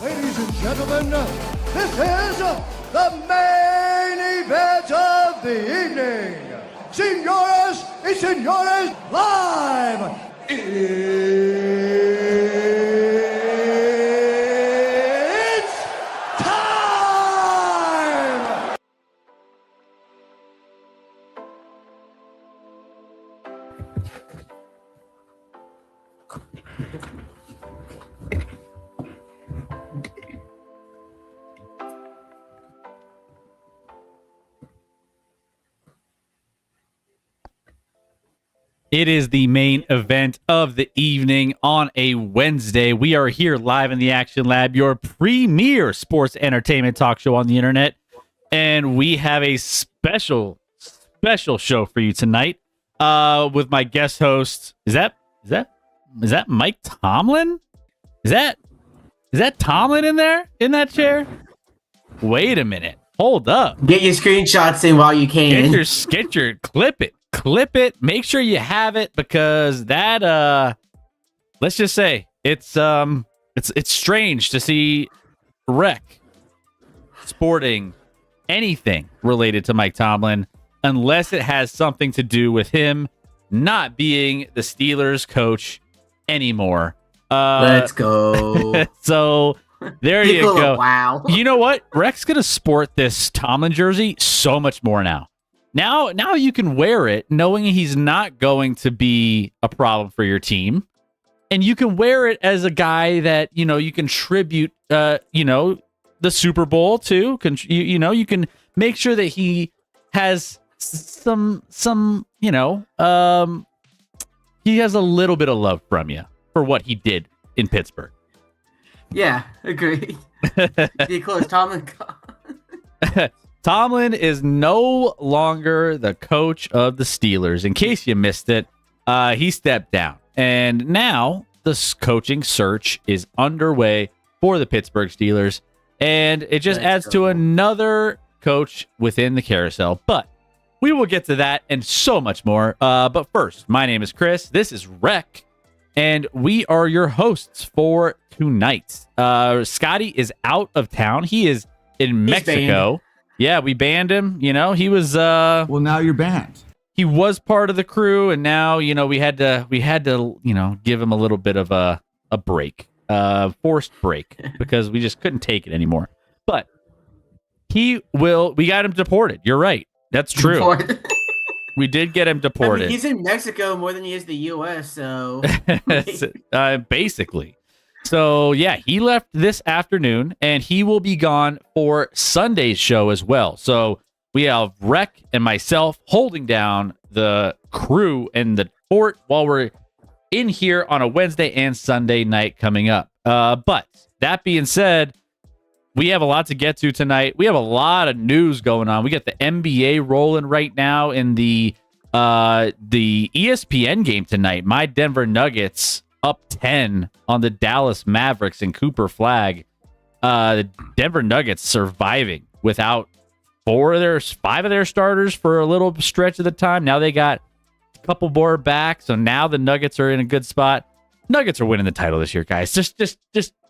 Ladies and gentlemen, this is the main event of the evening. Señoras y señores, live. It's time! It is the main event of the evening on a Wednesday. We are here live in the Action Lab, your premier sports entertainment talk show on the internet. And we have a special show for you tonight with my guest host. Is that Mike Tomlin? Is that Tomlin in there in that chair? Wait a minute. Hold up. Get your screenshots in while you can. Get your clip it. Make sure you have it, because that let's just say it's strange to see Rec sporting anything related to Mike Tomlin unless it has something to do with him not being the Steelers coach anymore. Let's go. So there you go. Wow. You know what? Rec's gonna sport this Tomlin jersey so much more now. Now you can wear it knowing he's not going to be a problem for your team. And you can wear it as a guy that, you contribute, the Super Bowl to. You can make sure that he has some he has a little bit of love from you for what he did in Pittsburgh. Yeah, agreed. Be close, Tomlin. Tomlin is no longer the coach of the Steelers. In case you missed it, he stepped down. And now the coaching search is underway for the Pittsburgh Steelers. And it just adds to another coach within the carousel. But we will get to that and so much more. But first, my name is Chris. This is Rec. And we are your hosts for tonight. Scotty is out of town. He is in Mexico. Banned. Yeah, we banned him. He was well, now you're banned. He was part of the crew, and now, we had to give him a little bit of a break. Forced break, because we just couldn't take it anymore. But we got him deported. You're right. That's true. We did get him deported. He's in Mexico more than he is the U.S., so basically. So, yeah, he left this afternoon, and he will be gone for Sunday's show as well. So we have Rec and myself holding down the crew and the fort while we're in here on a Wednesday and Sunday night coming up. But that being said, we have a lot to get to tonight. We have a lot of news going on. We got the NBA rolling right now in the ESPN game tonight. My Denver Nuggets up 10 on the Dallas Mavericks and Cooper Flag. The Denver Nuggets surviving without 5 of their starters for a little stretch of the time. Now they got a couple more back, so now the Nuggets are in a good spot. Nuggets are winning the title this year, guys. Just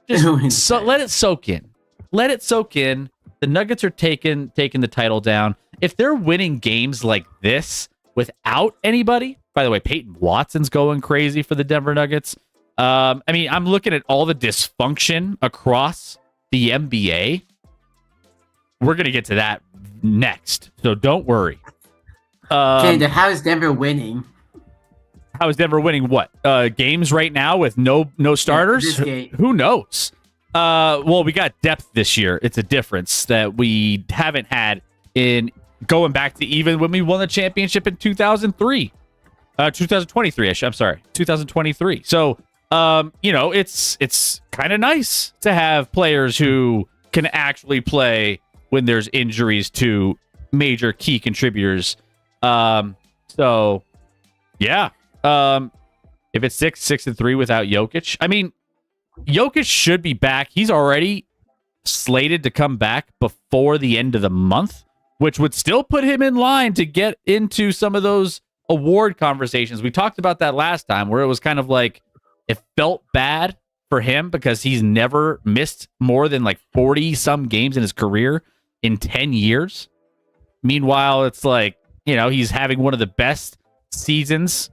let it soak in. Let it soak in. The Nuggets are taking the title down. If they're winning games like this without anybody, by the way, Peyton Watson's going crazy for the Denver Nuggets. I mean, I'm looking at all the dysfunction across the NBA. We're going to get to that next, so don't worry. Okay, how is Denver winning? How is Denver winning what? Games right now with no starters? Who knows? Well, we got depth this year. It's a difference that we haven't had in going back to even when we won the championship in 2003. 2023, I'm sorry. 2023. So, it's kind of nice to have players who can actually play when there's injuries to major key contributors. So, yeah. If it's 6-3 without Jokic, I mean, Jokic should be back. He's already slated to come back before the end of the month, which would still put him in line to get into some of those award conversations. We talked about that last time where it was kind of like it felt bad for him because he's never missed more than like 40 some games in his career in 10 years. Meanwhile, it's like, he's having one of the best seasons.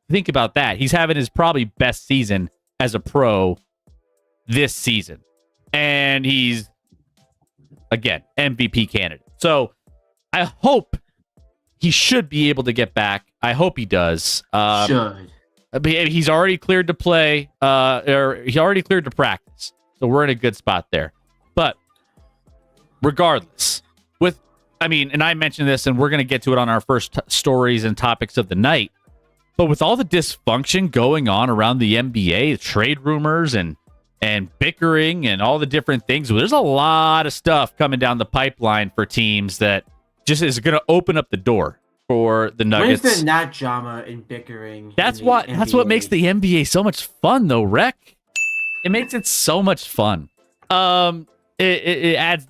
Think about that. He's having his probably best season as a pro this season. And he's, again, MVP candidate. So I hope he should be able to get back. I hope he does. Should. He's already cleared to play, or he's already cleared to practice. So we're in a good spot there. But regardless, and I mentioned this, and we're going to get to it on our first stories and topics of the night. But with all the dysfunction going on around the NBA, trade rumors and bickering and all the different things, there's a lot of stuff coming down the pipeline for teams that just is going to open up the door for the Nuggets. Where's the not drama and bickering? That's what makes the NBA so much fun, though, Rec. It makes it so much fun. It adds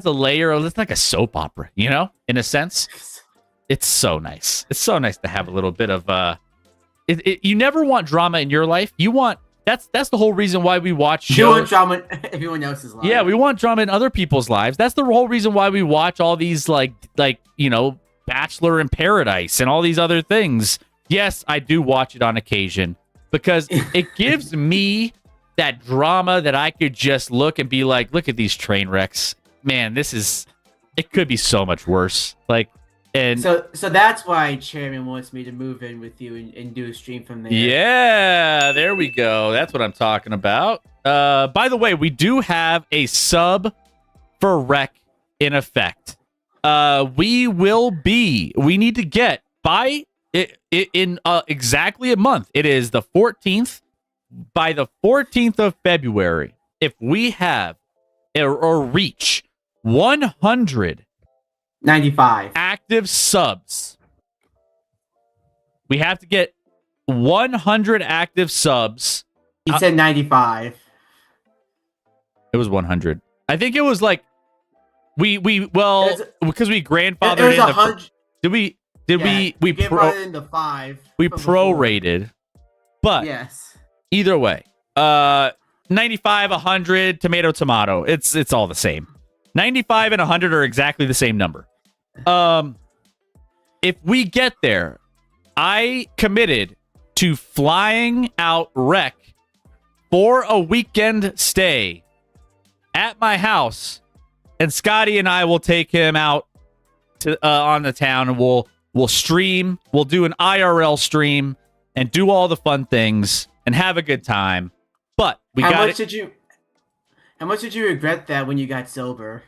a layer of, it's like a soap opera, in a sense. It's so nice. It's so nice to have a little bit of you never want drama in your life. You want that's the whole reason why we watch shows. You want drama in everyone else's life. Yeah, we want drama in other people's lives. That's the whole reason why we watch all these like Bachelor in Paradise and all these other things. Yes, I do watch it on occasion because it gives me that drama that I could just look and be like, look at these train wrecks. Man, it could be so much worse. Like, and so that's why Chairman wants me to move in with you and do a stream from there. Yeah, there we go. That's what I'm talking about. By the way, we do have a sub for Rec in effect. We need to get by it in exactly a month. It is the 14th. By the 14th of February, if we have or reach 195 active subs, we have to get 100 active subs. He said 95. It was 100. I think it was like because we grandfathered it was in 100. we grandfathered into 5. We prorated, but yes. Either way, 95, 100, tomato. It's all the same. 95 and 100 are exactly the same number. If we get there, I committed to flying out Rec for a weekend stay at my house, and Scotty and I will take him out to on the town, and we'll stream. We'll do an IRL stream and do all the fun things and have a good time. But How much did you regret that when you got sober?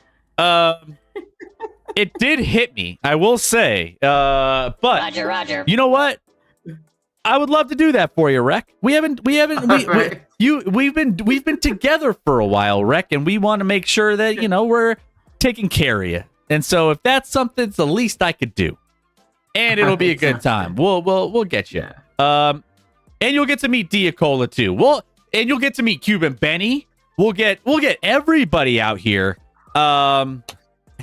It did hit me, I will say. But Roger. You know what? I would love to do that for you, Rec. We've been together for a while, Rec, and we want to make sure that we're taking care of you. And so if that's something, it's the least I could do, and it'll be a good time. We'll get you. Yeah. And you'll get to meet Diacola too. And you'll get to meet Cuban Benny. We'll get everybody out here. How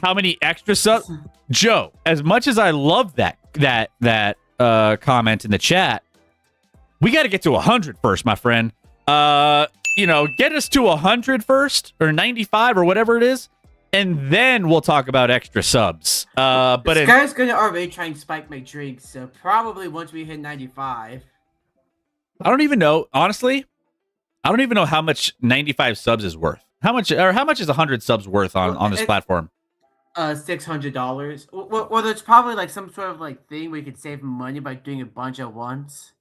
many extra subs? Joe, as much as I love that comment in the chat, we got to get to 100 first, my friend. Get us to 100 first, or 95, or whatever it is, and then we'll talk about extra subs. But this guy's gonna already try and spike my drinks, so probably once we hit 95. I don't even know, honestly. I don't even know how much 95 subs is worth. How much is 100 subs worth on this platform? $600. Well, there's probably like some sort of like thing where you could save money by doing a bunch at once.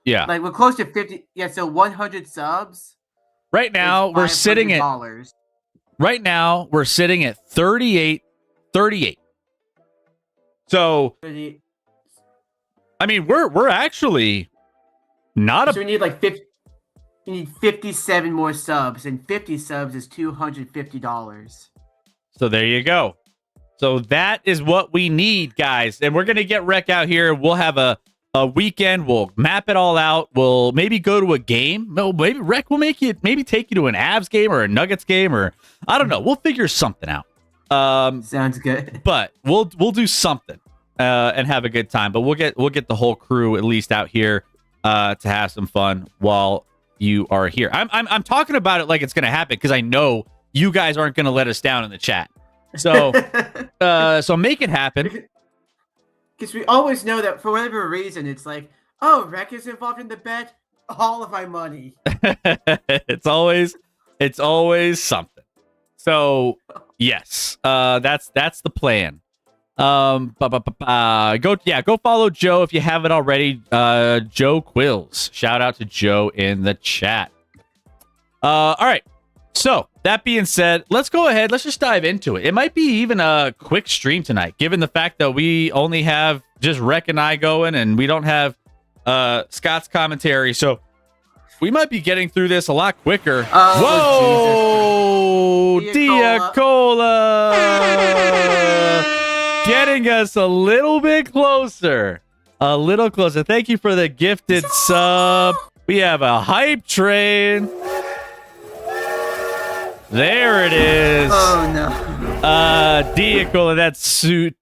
Yeah, like we're close to 50. Yeah, so 100 subs. Right now we're sitting at. Right now we're sitting at 38. So, 38. I mean, we're actually not So we need like 50. We need 57 more subs, and 50 subs is $250. So there you go. So that is what we need, guys. And we're going to get Rec out here. We'll have a weekend. We'll map it all out. We'll maybe go to a game. Maybe Rec will take you to an Avs game or a Nuggets game, or I don't know. We'll figure something out. Sounds good. But we'll do something and have a good time. But we'll get the whole crew at least out here to have some fun while you are here. I'm talking about it like it's going to happen because I know you guys aren't going to let us down in the chat. So so make it happen. Because we always know that for whatever reason, it's like, oh, Rec is involved in the bet. All of my money. It's always something. So yes, that's the plan. Go follow Joe if you haven't already. Joe Quills. Shout out to Joe in the chat. All right. So that being said, let's go ahead. Let's just dive into it. It might be even a quick stream tonight, given the fact that we only have just Rec and I going, and we don't have Scott's commentary. So we might be getting through this a lot quicker. Oh, whoa, Diacola, getting us a little bit closer. A little closer. Thank you for the gifted sub. We have a hype train. There it is. Oh no. Diacola, that's too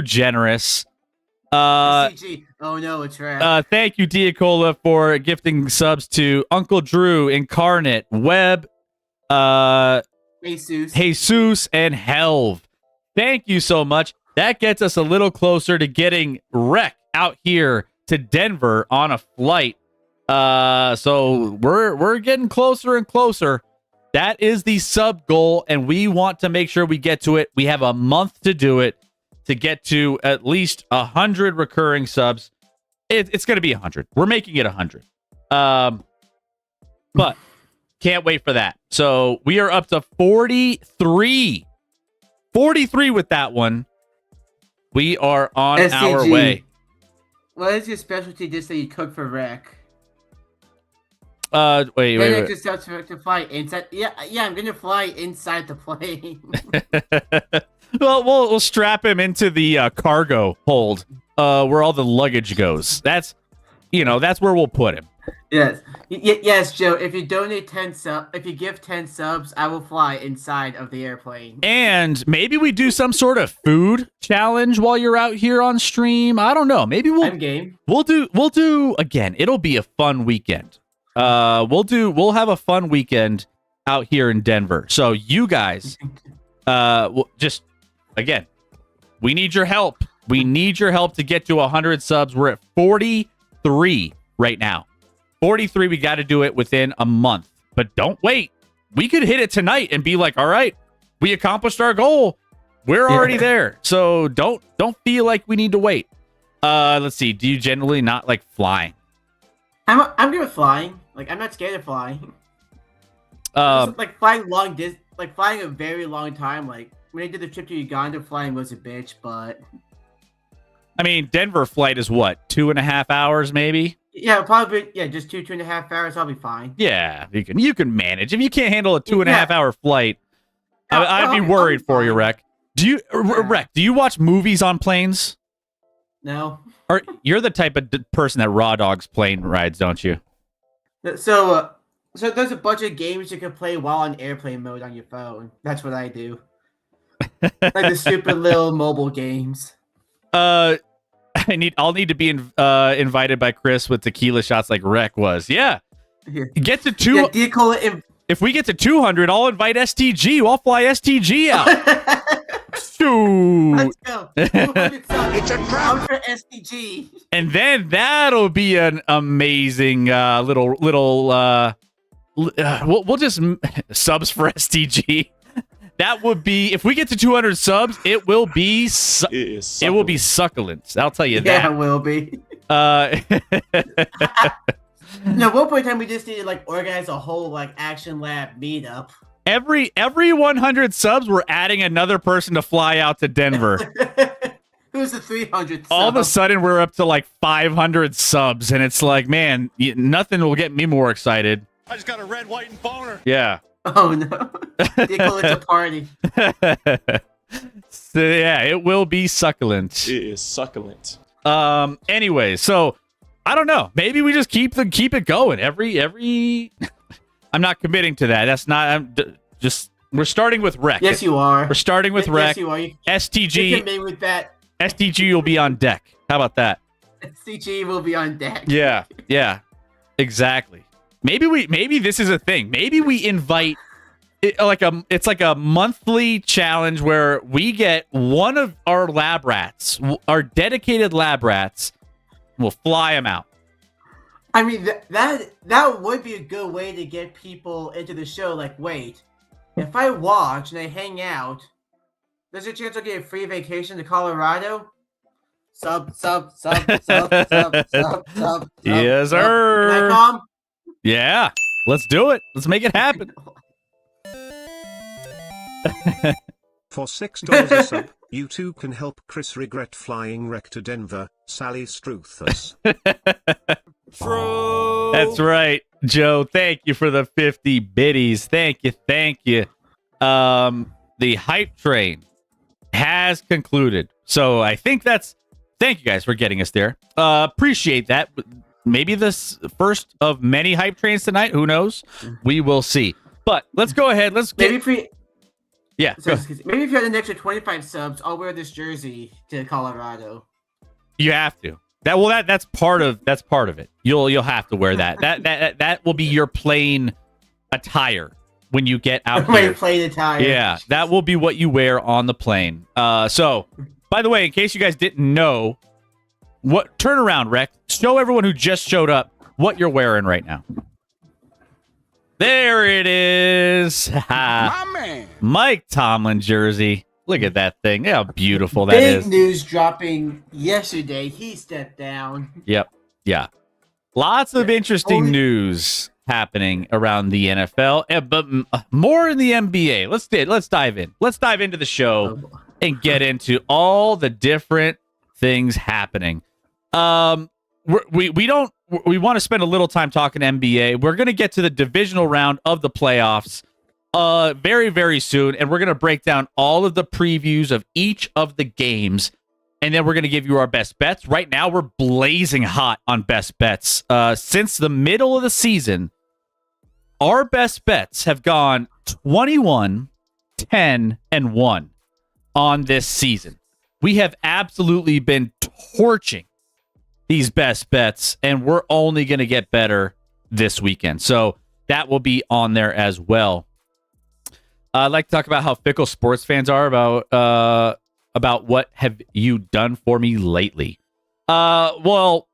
generous. CG. Oh no, it's Rec. Thank you, Diacola, for gifting subs to Uncle Drew, Incarnate, Webb, Jesus, and Helv. Thank you so much. That gets us a little closer to getting Rec out here to Denver on a flight. So we're getting closer and closer. That is the sub goal, and we want to make sure we get to it. We have a month to do it, to get to at least 100 recurring subs. It's going to be 100. We're making it 100. But can't wait for that. So we are up to 43. 43 with that one. We are on SCG. our way. What is your specialty dish that you cook for Rec? Wait. Just have to fly inside. Yeah, I'm gonna fly inside the plane. Well, we'll strap him into the cargo hold, where all the luggage goes. That's where we'll put him. Yes, Joe. If you donate if you give 10 subs, I will fly inside of the airplane. And maybe we do some sort of food challenge while you're out here on stream. I don't know. Maybe I'm game. We'll do again. It'll be a fun weekend. We'll have a fun weekend out here in Denver. So you guys, just again, we need your help. We need your help to get to 100 subs. We're at 43 right now. 43. We got to do it within a month. But don't wait. We could hit it tonight and be like, all right, we accomplished our goal. We're already there. So don't feel like we need to wait. Let's see. Do you generally not like flying? I'm good with flying. Like, I'm not scared of flying. Like flying flying a very long time. Like when I did the trip to Uganda, flying was a bitch, but I mean, Denver flight is what, 2.5 hours, maybe? Yeah, probably. Yeah, just 2.5 hours. I'll be fine. Yeah, you can manage. If you can't handle a 2.5 hour flight, I'd be I'll worried be for you, fine. Rec. Rec, do you watch movies on planes? No. Or you're the type of person that raw dogs plane rides, don't you? So there's a bunch of games you can play while on airplane mode on your phone. That's what I do. Like the stupid little mobile games. I'll need to be invited by Chris with tequila shots like Rec was. Yeah. Yeah. Get to two. Yeah, do you call it? If we get to 200, I'll invite STG. I'll fly STG out. Shoot. Let's go. 200 subs. It's a trap. Out for SDG. And then that'll be an amazing little. We'll just subs for STG. That would be, if we get to 200 subs, it will be it will be succulent. I'll tell you that. Yeah, it will be. No, at one point in time we just need to like organize a whole like Action Lab meetup. Every 100 subs, we're adding another person to fly out to Denver. Who's the 300 All of a sudden, we're up to like 500 subs, and it's like, man, nothing will get me more excited. I just got a red, white, and boner. Yeah. Oh no. They call it a party. So yeah, it will be succulent. It is succulent. Anyway, so I don't know. Maybe we just keep it going. Every I'm not committing to that. That's not we're starting with Rec. Yes, you are. We're starting with Rec. Yes, you are. You STG can with that. STG will be on deck. How about that? CG will be on deck. Yeah. Exactly. Maybe this is a thing. Maybe we invite it's like a monthly challenge where we get one of our lab rats, our dedicated lab rats, we'll fly them out. I mean that would be a good way to get people into the show. Like, wait, if I watch and I hang out, there's a chance I'll get a free vacation to Colorado. Sub. Yes, sir. Can I come? Yeah, let's do it. Let's make it happen. For $6 a sub, you too can help Chris regret flying Rec to Denver. Sally Struthers. That's right, Joe. Thank you for the 50 biddies. Thank you. The hype train has concluded. So I think thank you guys for getting us there. Appreciate that. Maybe this first of many hype trains tonight. Who knows? We will see. But let's go ahead. Maybe if we maybe if you had an extra 25 subs, I'll wear this jersey to Colorado. you have to. That's part of it. You'll have to wear that. That will be your plane attire when you get out My here. plane attire. Yeah, that will be what you wear on the plane. So, by the way, in case you guys didn't know, turn around, Rec. Show everyone who just showed up what you're wearing right now. There it is. My man. Mike Tomlin jersey. Look at that thing. How beautiful that Big is. news dropping yesterday. He stepped down. Yep. Yeah. Lots of interesting news happening around the NFL, but more in the NBA. Let's dive in. Let's dive into the show and get into all the different things happening. We want to spend a little time talking NBA. We're going to get to the divisional round of the playoffs very, very soon, and we're going to break down all of the previews of each of the games, and then we're going to give you our best bets. Right now, we're blazing hot on best bets. Since the middle of the season, our best bets have gone 21, 10, and 1 on this season. We have absolutely been torching these best bets, and we're only going to get better this weekend. So that will be on there as well. I'd like to talk about how fickle sports fans are about what have you done for me lately. Well,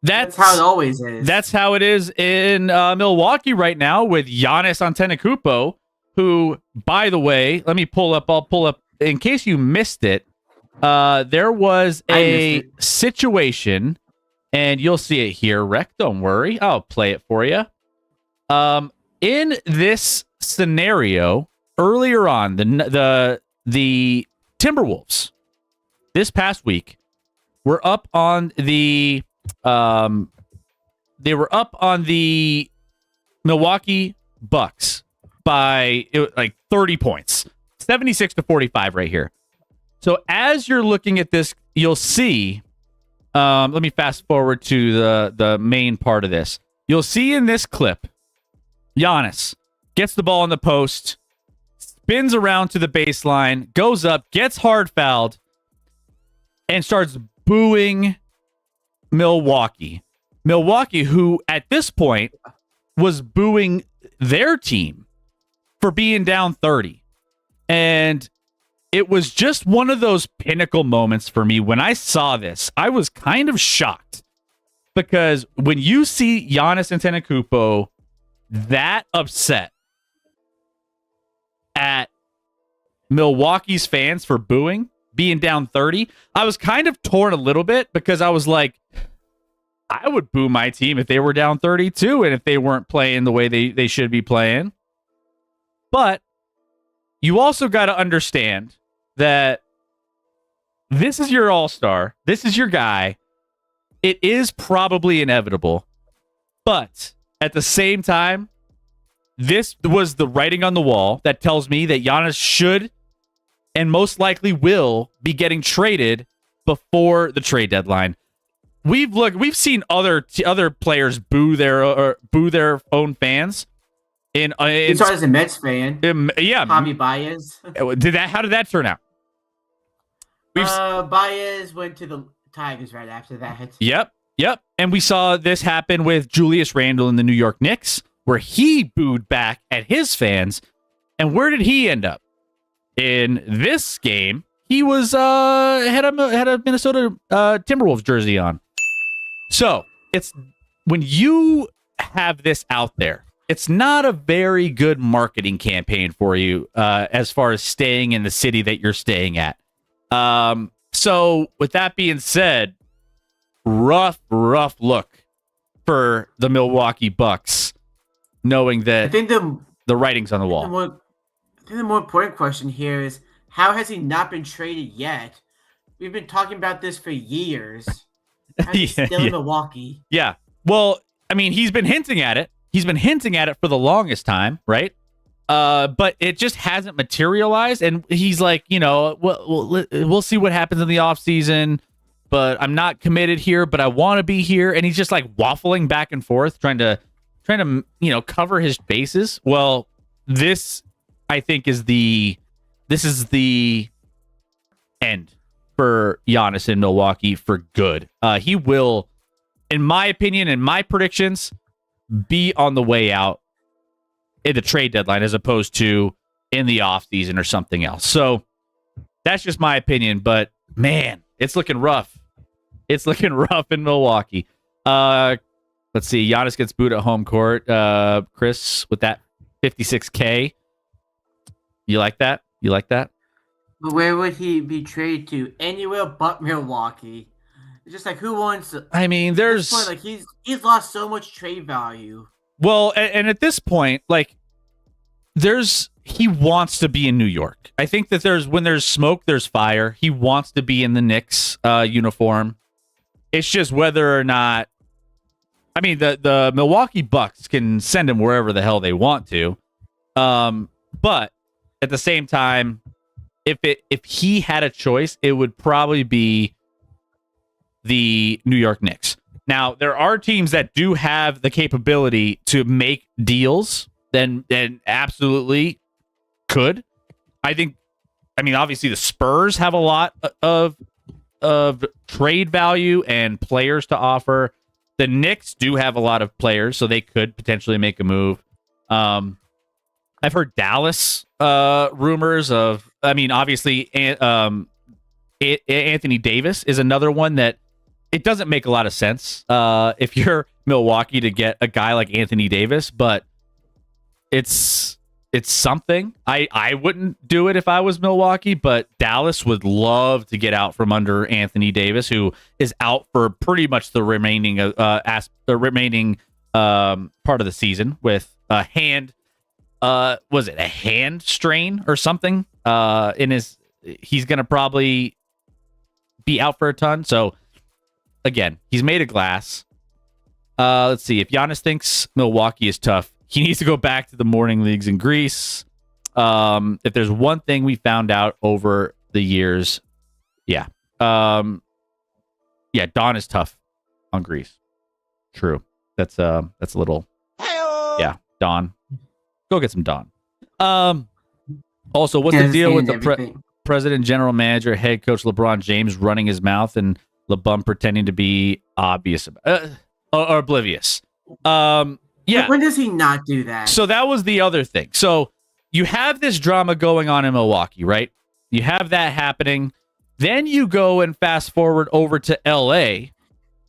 that's how it always is. That's how it is in Milwaukee right now with Giannis Antetokounmpo, who, by the way, I'll pull up in case you missed it. There was a situation, and you'll see it here, Rec. Don't worry. I'll play it for you. In this scenario, earlier on, the Timberwolves this past week were up on the Milwaukee Bucks by like 30 points, 76-45 right here. So as you're looking at this, you'll see. Let me fast forward to the main part of this. You'll see in this clip, Giannis gets the ball in the post, spins around to the baseline, goes up, gets hard fouled, and starts booing Milwaukee. Milwaukee, who at this point was booing their team for being down 30. And it was just one of those pinnacle moments for me. When I saw this, I was kind of shocked. Because when you see Giannis Antetokounmpo that upset at Milwaukee's fans for booing, being down 30, I was kind of torn a little bit because I was like, I would boo my team if they were down 32 and if they weren't playing the way they should be playing. But you also got to understand that this is your all-star. This is your guy. It is probably inevitable. But at the same time, this was the writing on the wall that tells me that Giannis should and most likely will be getting traded before the trade deadline. We've seen other players boo their own fans. He started as a Mets fan. Yeah, Javi Baez. How did that turn out? Baez went to the Tigers right after that. Yep. And we saw this happen with Julius Randle in the New York Knicks, where he booed back at his fans. And where did he end up? In this game, he was had a Minnesota Timberwolves jersey on. So it's when you have this out there, it's not a very good marketing campaign for you as far as staying in the city that you're staying at. So with that being said, rough look for the Milwaukee Bucks, knowing that I think the writing's on the wall. I think the more important question here is, how has he not been traded yet? We've been talking about this for years. How is he still in Milwaukee? Yeah. Well, I mean, he's been hinting at it. He's been hinting at it for the longest time, right? But it just hasn't materialized. And he's like, we'll see what happens in the offseason, but I'm not committed here, but I want to be here. And he's just like waffling back and forth, trying to cover his bases. Well, this, I think, is the end for Giannis in Milwaukee for good. He will, in my opinion, in my predictions, be on the way out in the trade deadline as opposed to in the offseason or something else. So that's just my opinion, but man, it's looking rough. It's looking rough in Milwaukee. Let's see. Giannis gets booed at home court. Chris, with that 56K. You like that? But where would he be traded to? Anywhere but Milwaukee. It's just like, who wants? I mean, there's point, like he's lost so much trade value. Well, and at this point, like, he wants to be in New York. I think that when there's smoke, there's fire. He wants to be in the Knicks uniform. It's just whether or not. I mean, the Milwaukee Bucks can send him wherever the hell they want to, but at the same time, if he had a choice, it would probably be the New York Knicks. Now, there are teams that do have the capability to make deals, then absolutely could. I mean, obviously the Spurs have a lot of trade value and players to offer. The Knicks do have a lot of players, so they could potentially make a move. I've heard Dallas rumors of. I mean, obviously, Anthony Davis is another one that it doesn't make a lot of sense if you're Milwaukee to get a guy like Anthony Davis, but it's something. I wouldn't do it if I was Milwaukee, but Dallas would love to get out from under Anthony Davis, who is out for pretty much the remaining part of the season with a hand. Was it a hand strain or something? He's going to probably be out for a ton. So again, he's made of glass. Let's see. If Giannis thinks Milwaukee is tough, he needs to go back to the morning leagues in Greece. If there's one thing we found out over the years, yeah. Don is tough on Greece. True. That's a little. Yeah, Don. Go get some Don. Also, what's the deal with the president, general manager, head coach LeBron James running his mouth and LeBron pretending to be obvious or oblivious? Yeah. When does he not do that? So that was the other thing. So you have this drama going on in Milwaukee, right? You have that happening. Then you go and fast forward over to LA,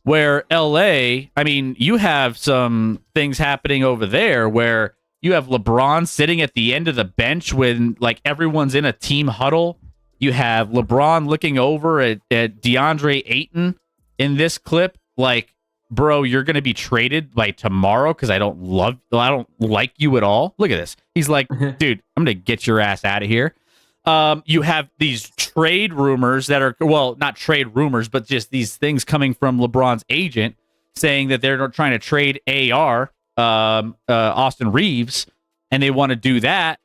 where LA, I mean, you have some things happening over there where you have LeBron sitting at the end of the bench when like everyone's in a team huddle. You have LeBron looking over at DeAndre Ayton in this clip, like, bro, you're going to be traded by tomorrow because I don't like you at all. Look at this. He's like, dude, I'm going to get your ass out of here. You have these trade rumors that are, well, not trade rumors, but just these things coming from LeBron's agent saying that they're trying to trade AR, Austin Reeves, and they want to do that.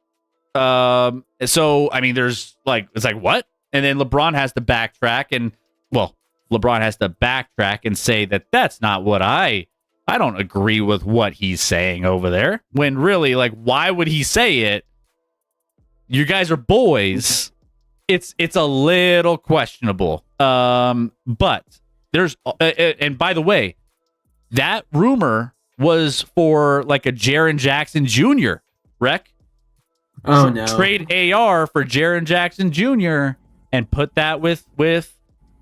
So, I mean, there's like, it's like, what? And then LeBron has to backtrack and, well, LeBron has to backtrack and say that that's not what I don't agree with what he's saying over there. When really, like, why would he say it? You guys are boys. It's a little questionable. But there's, and by the way, that rumor was for like a Jaren Jackson Jr. Rec. Oh no! Trade AR for Jaren Jackson Jr. and put that with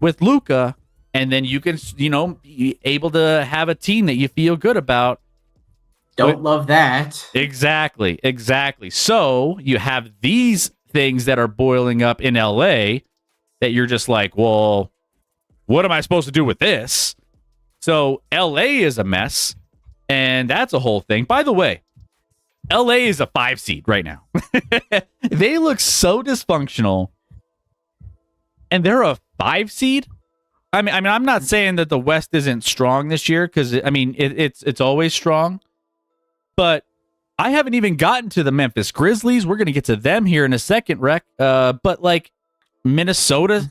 Luka, and then you can, be able to have a team that you feel good about. Don't love that. Exactly. So you have these things that are boiling up in LA that you're just like, well, what am I supposed to do with this? So LA is a mess, and that's a whole thing. By the way, LA is a 5 seed right now. They look so dysfunctional, and they're a 5 seed. I mean, I'm not saying that the West isn't strong this year, because I mean it's always strong. But I haven't even gotten to the Memphis Grizzlies. We're going to get to them here in a second, Rec. But like Minnesota,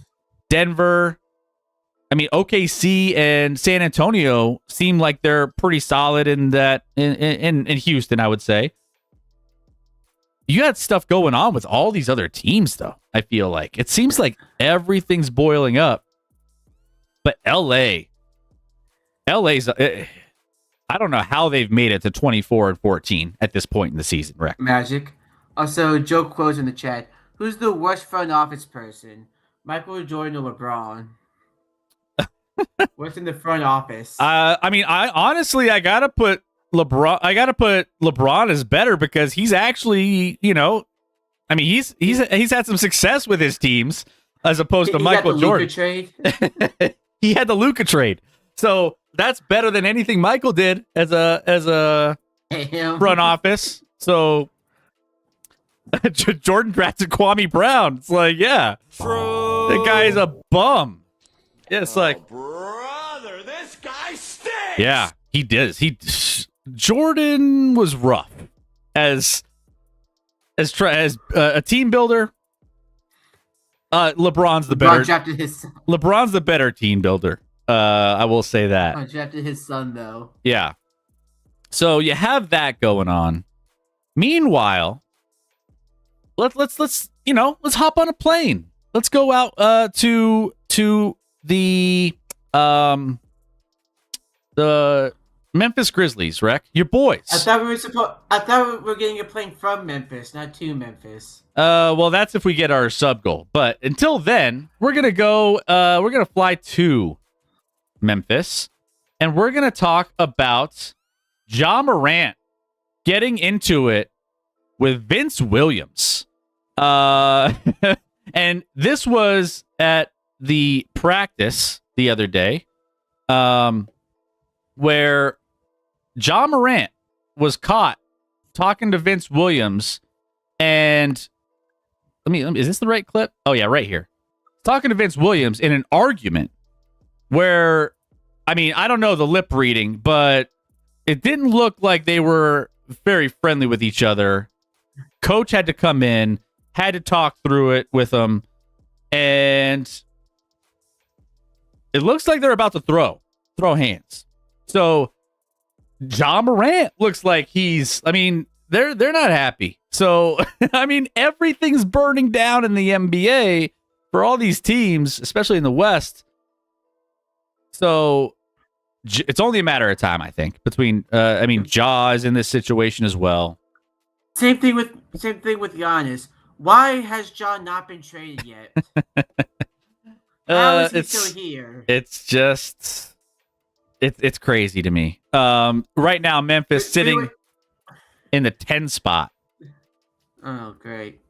Denver, I mean OKC and San Antonio seem like they're pretty solid in that in Houston, I would say. You had stuff going on with all these other teams, though. I feel like it seems like everything's boiling up. But LA's. I don't know how they've made it to 24-14 at this point in the season, Rec. Magic. Also, Joe quotes in the chat. Who's the worst front office person? Michael Jordan or LeBron? What's in the front office? I mean, I gotta put LeBron. I gotta put LeBron as better because he's actually, I mean, he's had some success with his teams as opposed to Michael Jordan. Trade? He had the Luka trade, so that's better than anything Michael did as a front office. So Jordan drafted Kwame Brown. It's like, yeah, the guy's a bum. Yeah, it's like, brother, this guy stinks. Yeah, he does. Jordan was rough as a team builder. LeBron's the better. LeBron's the better team builder. I will say that. Drafted his son though. Yeah. So you have that going on. Meanwhile, let's hop on a plane. Let's go out to the Memphis Grizzlies, Rec. Your boys. I thought we were getting a plane from Memphis, not to Memphis. Well, that's if we get our sub goal. But until then, we're gonna go. We're gonna fly to Memphis, and we're gonna talk about Ja Morant getting into it with Vince Williams. And this was at the practice the other day, where Ja Morant was caught talking to Vince Williams, and let me, is this the right clip? Oh yeah, right here. Talking to Vince Williams in an argument where I mean, I don't know the lip reading, but it didn't look like they were very friendly with each other. Coach had to come in, had to talk through it with them, and it looks like they're about to throw hands. So Ja Morant looks like they're not happy. So, I mean, everything's burning down in the NBA for all these teams, especially in the West. So it's only a matter of time, I think, between Ja is in this situation as well. Same thing with Giannis. Why has Ja not been traded yet? How is he still here? It's just it's crazy to me. Right now Memphis sitting in the 10 spot. Oh, great.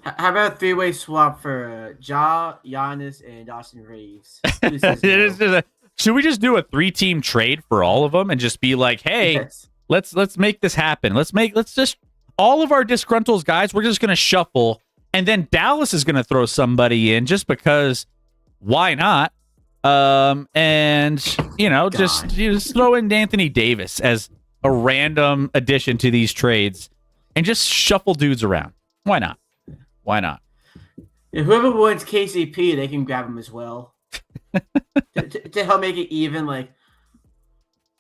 How about a three-way swap for Ja, Giannis, and Austin Reeves? Who says no? Should we just do a 3-team trade for all of them and just be like, hey, Yes. let's make this happen. Let's just all of our disgruntled guys, we're just gonna shuffle, and then Dallas is gonna throw somebody in just because why not? And just throw in Anthony Davis as a random addition to these trades and just shuffle dudes around. Why not? Why not? If whoever wants KCP, they can grab him as well. to help make it even,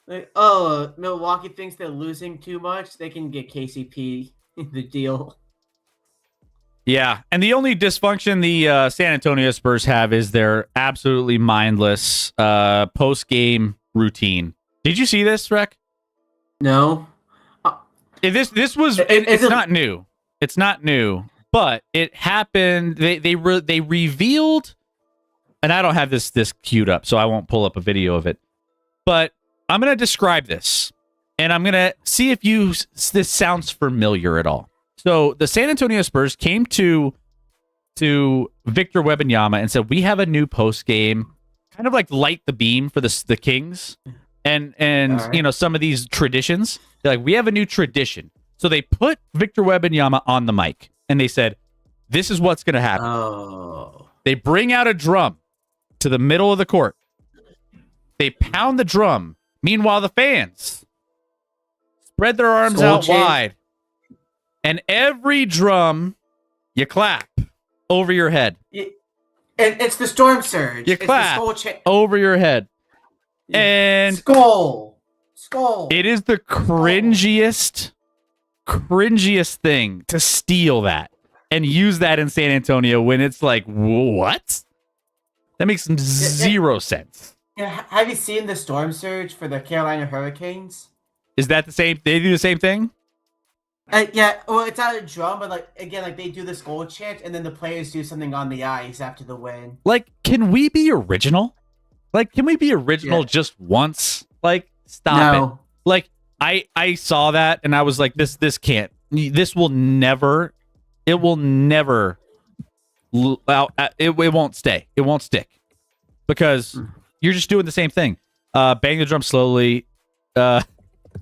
Milwaukee thinks they're losing too much, they can get KCP in the deal. Yeah, and the only dysfunction the San Antonio Spurs have is their absolutely mindless post-game routine. Did you see this, Rek? No. It's not new. It's not new, but it happened. They revealed, and I don't have this queued up, so I won't pull up a video of it. But I'm going to describe this, and I'm going to see if this sounds familiar at all. So the San Antonio Spurs came to Victor Wembanyama and said, "We have a new post game, kind of like light the beam for the Kings, and right. Some of these traditions. They're like, we have a new tradition." So they put Victor Wembanyama on the mic and they said, "This is what's going to happen." Oh. They bring out a drum to the middle of the court. They pound the drum. Meanwhile, the fans spread their arms out wide. And every drum, you clap over your head. It's the storm surge. You clap over your head. And skull. It is the cringiest thing to steal that and use that in San Antonio when it's like, what? That makes zero sense. Yeah, have you seen the storm surge for the Carolina Hurricanes? Is that the same? They do the same thing? Yeah, well, it's not a drum, but they do this goal chant, and then the players do something on the ice after the win. Can we be original? Can we be original just once? Stop it. I saw that, and I was like, this will never, it won't stay. It won't stick. Because you're just doing the same thing. Bang the drum slowly,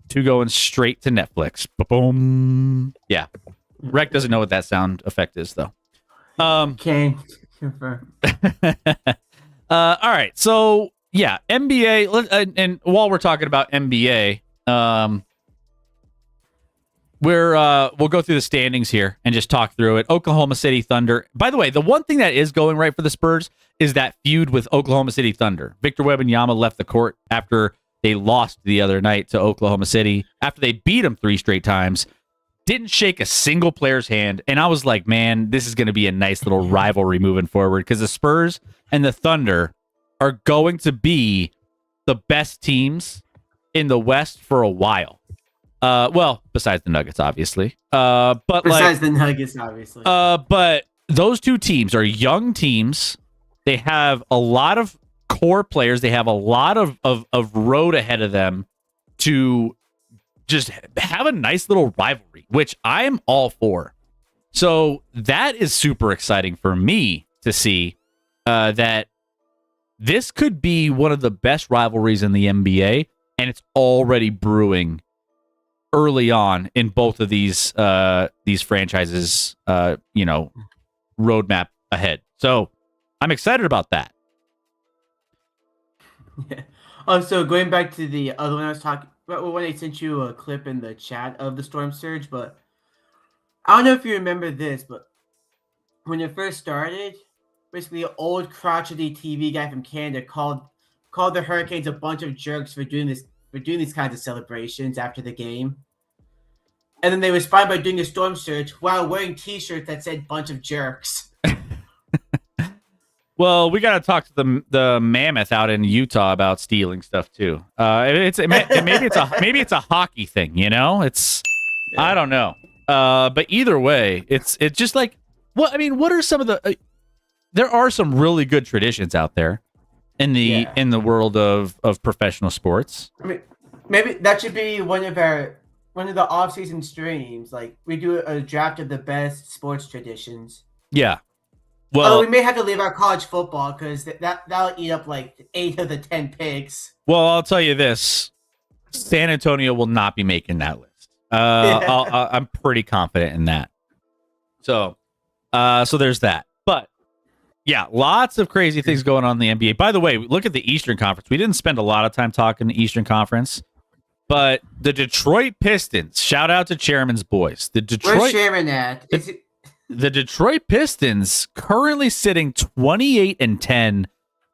to going straight to Netflix. Boom. Yeah. Rek doesn't know what that sound effect is, though. Can confirm. All right. So, yeah, NBA. And while we're talking about NBA, we'll go through the standings here and just talk through it. Oklahoma City Thunder. By the way, the one thing that is going right for the Spurs is that feud with Oklahoma City Thunder. Victor Wembanyama left the court after they lost the other night to Oklahoma City after they beat them 3 straight times. Didn't shake a single player's hand. And I was like, man, this is going to be a nice little rivalry moving forward because the Spurs and the Thunder are going to be the best teams in the West for a while. Well, besides the Nuggets, obviously. But those two teams are young teams. They have a lot of core players. They have a lot of road ahead of them to just have a nice little rivalry, which I'm all for. So that is super exciting for me to see that this could be one of the best rivalries in the NBA, and it's already brewing early on in both of these franchises, roadmap ahead. So I'm excited about that. Yeah. Also, going back to the other one I was talking about, when I sent you a clip in the chat of the storm surge, but I don't know if you remember this, but when it first started, basically an old crotchety TV guy from Canada called the Hurricanes a bunch of jerks for doing these kinds of celebrations after the game. And then they responded by doing a storm surge while wearing T-shirts that said "bunch of jerks." Well, we got to talk to the mammoth out in Utah about stealing stuff too. Maybe it's a hockey thing, you know? I don't know. But either way, it's just like what are some of the there are some really good traditions out there in the world of professional sports. I mean, maybe that should be one of the off-season streams. Like we do a draft of the best sports traditions. Yeah. Well, although we may have to leave out college football because that'll eat up like 8 of the 10 picks. Well, I'll tell you this: San Antonio will not be making that list. I'm pretty confident in that. So there's that. But yeah, lots of crazy things going on in the NBA. By the way, look at the Eastern Conference. We didn't spend a lot of time talking the Eastern Conference, but the Detroit Pistons. Shout out to Chairman's boys. Where's Chairman at? The Detroit Pistons currently sitting 28-10,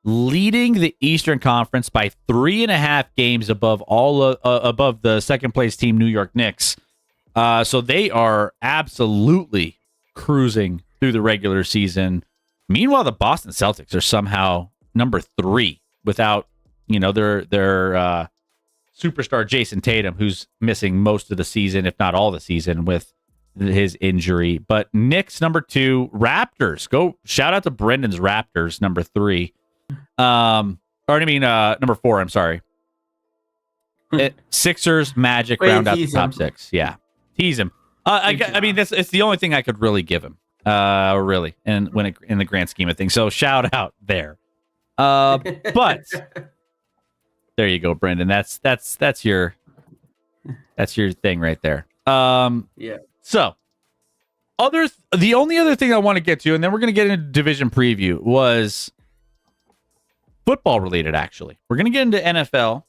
leading the Eastern Conference by 3.5 games above above the second place team, New York Knicks. So they are absolutely cruising through the regular season. Meanwhile, the Boston Celtics are somehow number 3 without, their superstar Jason Tatum, who's missing most of the season, if not all the season, with his injury. But Knicks number 2, Raptors. Go shout out to Brendan's Raptors number 3. Number 4. I'm sorry. Sixers, Magic round out the top 6. Yeah, tease him. I mean, it's the only thing I could really give him. Really, and in the grand scheme of things. So shout out there. But there you go, Brendan. That's your thing right there. Yeah. So, the only other thing I want to get to, and then we're going to get into division preview, was football related. Actually, we're going to get into NFL.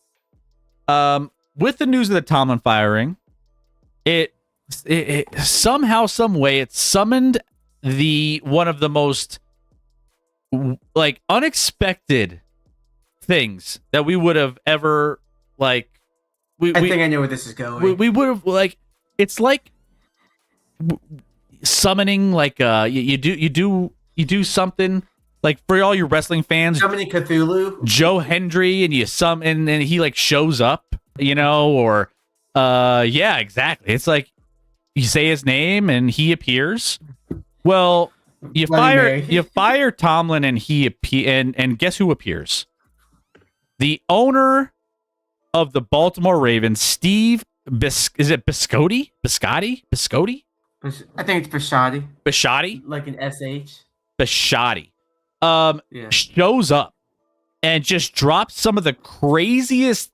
With the news of the Tomlin firing, it somehow, some way, it summoned one of the most unexpected things that we would have ever I think I know where this is going. We would have it's like summoning you do something like for all your wrestling fans, summoning Cthulhu, Joe Hendry, and you summon and he shows up, or yeah, exactly. It's like you say his name and he appears. Well, you fire Tomlin and and guess who appears? The owner of the Baltimore Ravens, Steve is it Biscotti? I think it's Biscotti. Biscotti? Like an SH. Biscotti. Shows up and just drops some of the craziest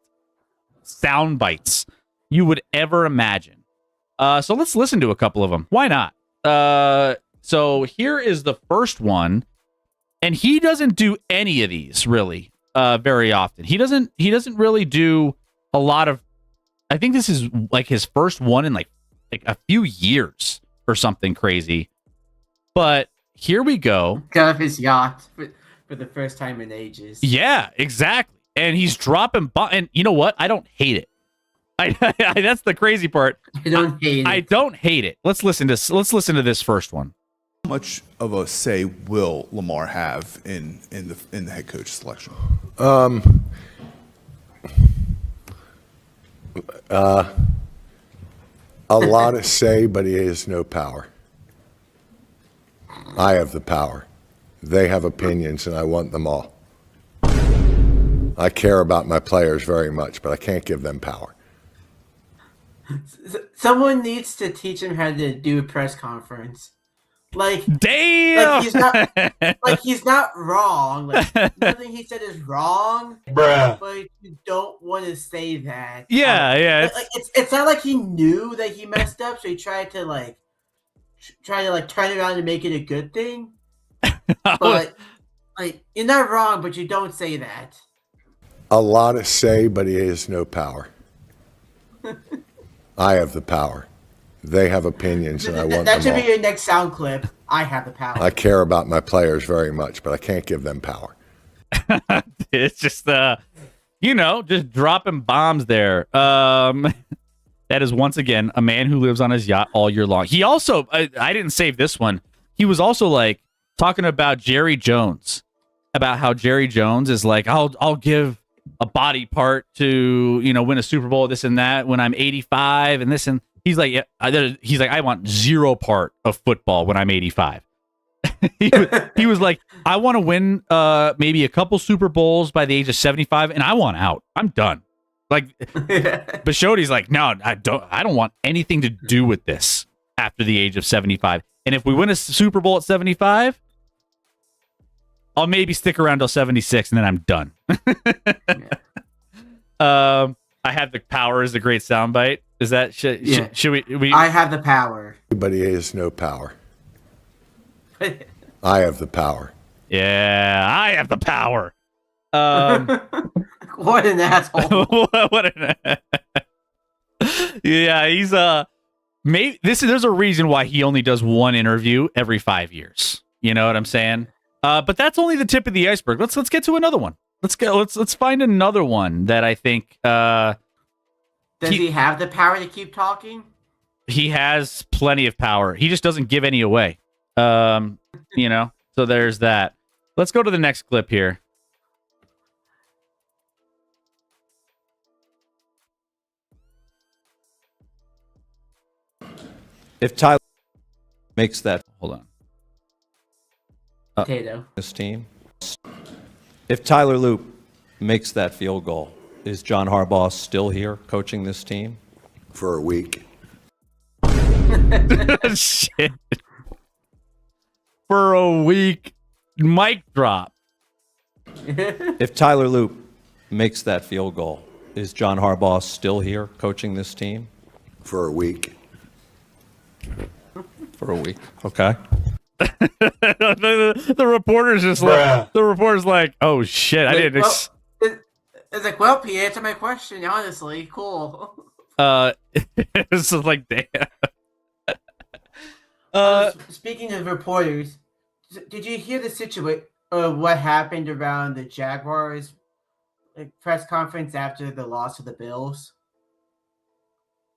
sound bites you would ever imagine. So let's listen to a couple of them. Why not? So here is the first one, and he doesn't do any of these really very often. He doesn't really do a lot of. I think this is his first one in like a few years or something crazy. But here we go. Got off his yacht for the first time in ages. Yeah, exactly. And he's dropping. And you know what? I don't hate it. That's the crazy part. I don't hate it. Let's listen to this first one. How much of a say will Lamar have in the head coach selection? A lot of say, but he has no power. I have the power. They have opinions, and I want them all. I care about my players very much, but I can't give them power. Someone needs to teach him how to do a press conference. Damn! He's not wrong. Nothing he said is wrong. Bruh. But you don't want to say that. Yeah. It's not like he knew that he messed up, so he tried to turn it around and make it a good thing. But you're not wrong, but you don't say that. A lot of say, but he has no power. I have the power. They have opinions, and I want That them should all. be your next sound clip. I have the power. I care about my players very much, but I can't give them power. It's just just dropping bombs there. That is once again a man who lives on his yacht all year long. He also, I didn't save this one. He was also like talking about Jerry Jones, about how Jerry Jones is like, I'll give a body part to win a Super Bowl, this and that when I'm 85 and this, and he's like, yeah, I want zero part of football when I'm 85. he was like, I want to win maybe a couple Super Bowls by the age of 75, and I want out. I'm done. Like, Bashodi's like, no, I don't want anything to do with this after the age of 75. And if we win a Super Bowl at 75, I'll maybe stick around till 76, and then I'm done. I have the power is a great soundbite. Is that should we? I have the power. But he has no power. I have the power. Yeah, I have the power. What an asshole! What an yeah, he's maybe there's a reason why he only does one interview every 5 years. You know what I'm saying? But that's only the tip of the iceberg. Let's get to another one. Let's find another one that I think Does he have the power to keep talking? he has plenty of power. He just doesn't give any away. So there's that. Let's go to the next clip here. If Tyler makes that, Hold on. Potato. this team, if Tyler Loop makes that field goal, is John Harbaugh still here coaching this team? For a week. Shit. For a week. Mic drop. If Tyler Loop makes that field goal, is John Harbaugh still here coaching this team? For a week. For a week. Okay. the reporter's just like, the reporter's like, oh shit, I didn't. It's like, well, he answered my question. Honestly, cool. It's just like, damn. Speaking of reporters, did you hear the situation? What happened around the Jaguars press conference after the loss of the Bills?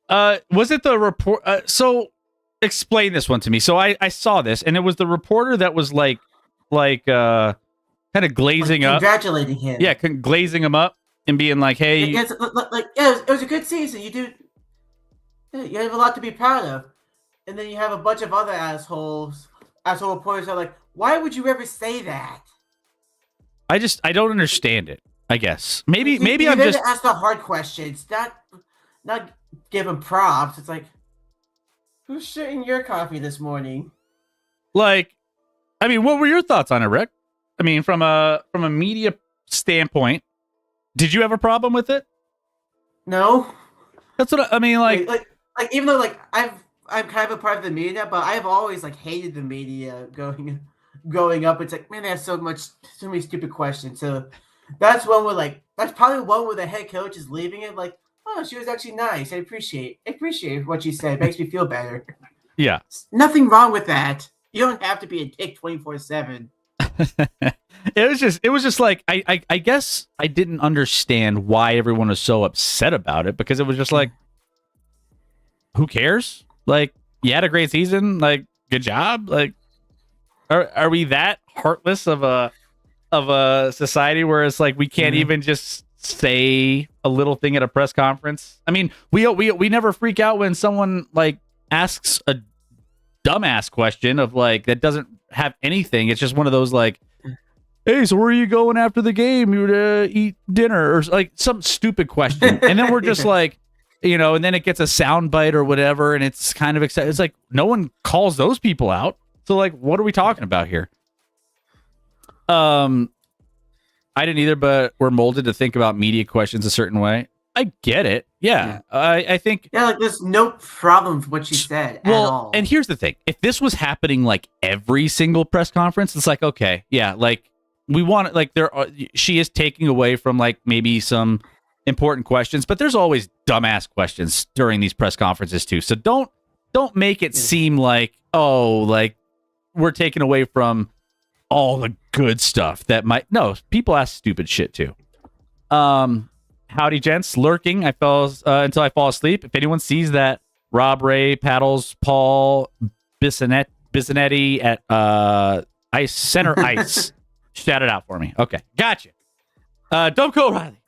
Was it the report? So explain this one to me. So I saw this, and it was the reporter that was like kind of glazing up, congratulating him. Yeah, glazing him up and being like, "Hey, yeah, it was a good season. You have a lot to be proud of." And then you have a bunch of other asshole reporters that are like, "Why would you ever say that?" I don't understand it. I guess maybe you I'm just ask the hard questions, not give them props. It's like, who's shitting your coffee this morning? like, I mean, what were your thoughts on it, Rick? I mean, from a media standpoint, did you have a problem with it? No. That's what I mean. Like even though I'm kind of a part of the media, but I've always hated the media growing up. It's like, man, they have so many stupid questions. So that's that's probably one where the head coach is leaving it like, oh, she was actually nice. I appreciate what she said. It makes me feel better. Yeah. Nothing wrong with that. You don't have to be a dick 24/7. It was just like I guess I didn't understand why everyone was so upset about it, because it was just like, who cares? Like, you had a great season, like, good job. Like, are we that heartless of a society where it's like we can't even just say a little thing at a press conference? I mean, we never freak out when someone like asks a dumbass question of like that doesn't have anything. It's just one of those like, hey, so where are you going after the game? You to eat dinner, or like some stupid question, and then we're just like, and then it gets a soundbite or whatever, and it's kind of exciting. It's like no one calls those people out. So like, what are we talking about here? I didn't either, but we're molded to think about media questions a certain way. I get it. Yeah. I think. Yeah, there's no problem with what she said at all. And here's the thing: if this was happening like every single press conference, it's like, okay, yeah, like we want like she is taking away from like maybe some important questions, but there's always dumbass questions during these press conferences too. So don't make it seem like, oh, like we're taking away from all the good stuff that might. No, people ask stupid shit too. Howdy, gents. Lurking. I fell until I fall asleep. If anyone sees that Rob Ray paddles Paul Bissonnetti at Ice Center Ice, shout it out for me. Okay, gotcha. Don't go, Riley.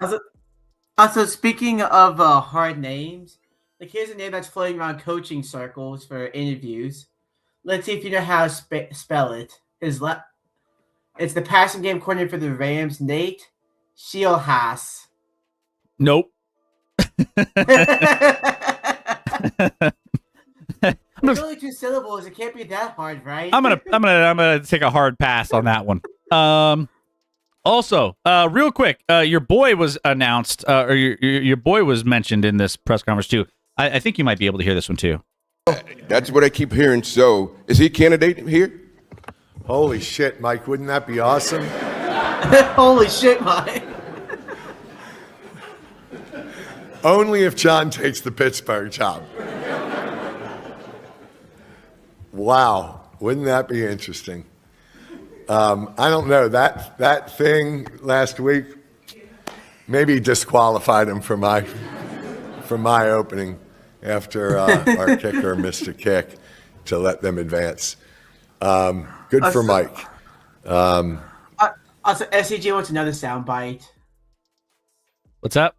Also, speaking of hard names, like here's a name that's floating around coaching circles for interviews. Let's see if you know how to spell it. It's the passing game coordinator for the Rams, Nate Scheelhaas. Nope. It's only 2 syllables. It can't be that hard, right? I'm gonna take a hard pass on that one. Also, real quick, your boy was announced, or your boy was mentioned in this press conference too. I think you might be able to hear this one too. That's what I keep hearing. So, is he a candidate here? Holy shit, Mike! Wouldn't that be awesome? Holy shit, Mike! Only if John takes the Pittsburgh job. Wow, wouldn't that be interesting? I don't know, that thing last week maybe disqualified him from my opening after our kicker missed a kick to let them advance. Good for Mike. Also, SCG wants another soundbite. What's up?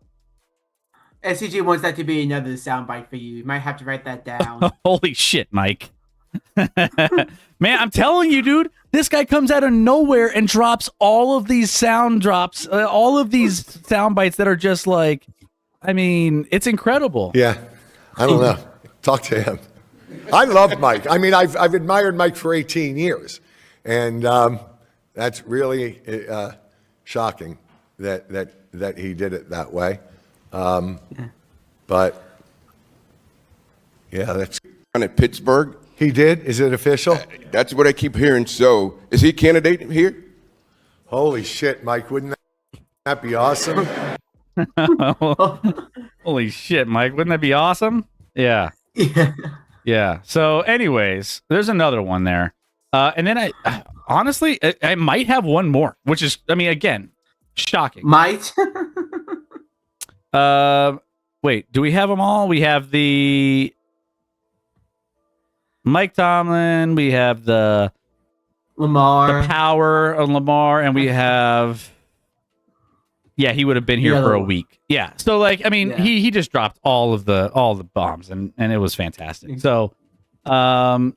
SCG wants that to be another soundbite for you. You might have to write that down. Holy shit, Mike. Man, I'm telling you, dude, this guy comes out of nowhere and drops all of these sound drops, all of these sound bites that are just like, I mean, it's incredible. Yeah, I don't know. Talk to him. I love Mike. I mean, I've admired Mike for 18 years, and that's really shocking that he did it that way. But yeah, that's At Pittsburgh? he did. Is it official? That's what I keep hearing. So, is he a candidate here? Holy shit, Mike! Wouldn't that be awesome? Holy shit, Mike. Wouldn't that be awesome? Yeah. Yeah. Yeah. So, anyways, there's another one there. And then I honestly, I might have one more, which is, I mean, again, shocking. Might? Wait, do we have them all? We have the Mike Tomlin, we have the Lamar. the power of Lamar, and we have he would have been here for a week. Yeah. So like, I mean, he just dropped all the bombs and it was fantastic. So you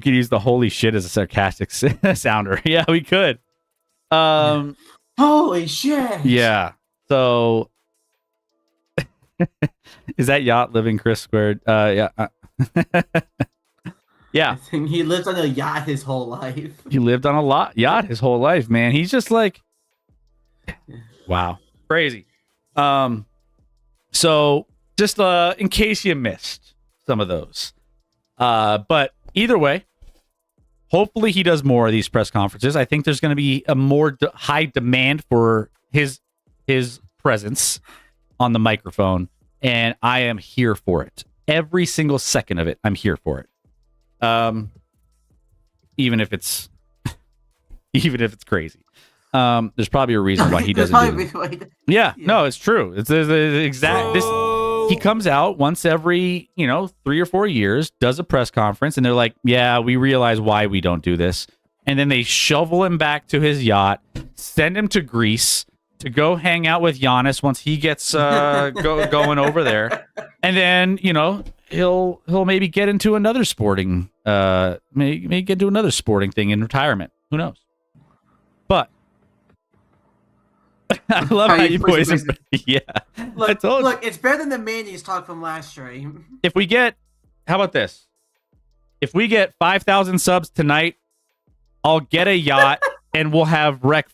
could use the holy shit as a sarcastic sounder. Yeah, we could. Holy shit. Yeah. So is that yacht living Chris squared? Yeah. Yeah. I think he lived on a yacht his whole life. He lived on a yacht his whole life, man. He's just like, wow, crazy. So just in case you missed some of those, but either way, hopefully he does more of these press conferences. I think there's going to be a more high demand for his presence on the microphone, and I am here for it. Every single second of it, I'm here for it. Even if it's crazy. There's probably a reason why he doesn't do it. Yeah, no, it's true. It's exact. He comes out once every 3 or 4 years, does a press conference, and they're like, "Yeah, we realize why we don't do this," and then they shovel him back to his yacht, send him to Greece to go hang out with Giannis once he gets going over there, and then he'll maybe get into another sporting maybe get into another sporting thing in retirement. Who knows? But I love how you boys. Yeah, look, it's better than the Manny's talk from last stream. If we get, how about this? If we get 5,000 subs tonight, I'll get a yacht and we'll have Rec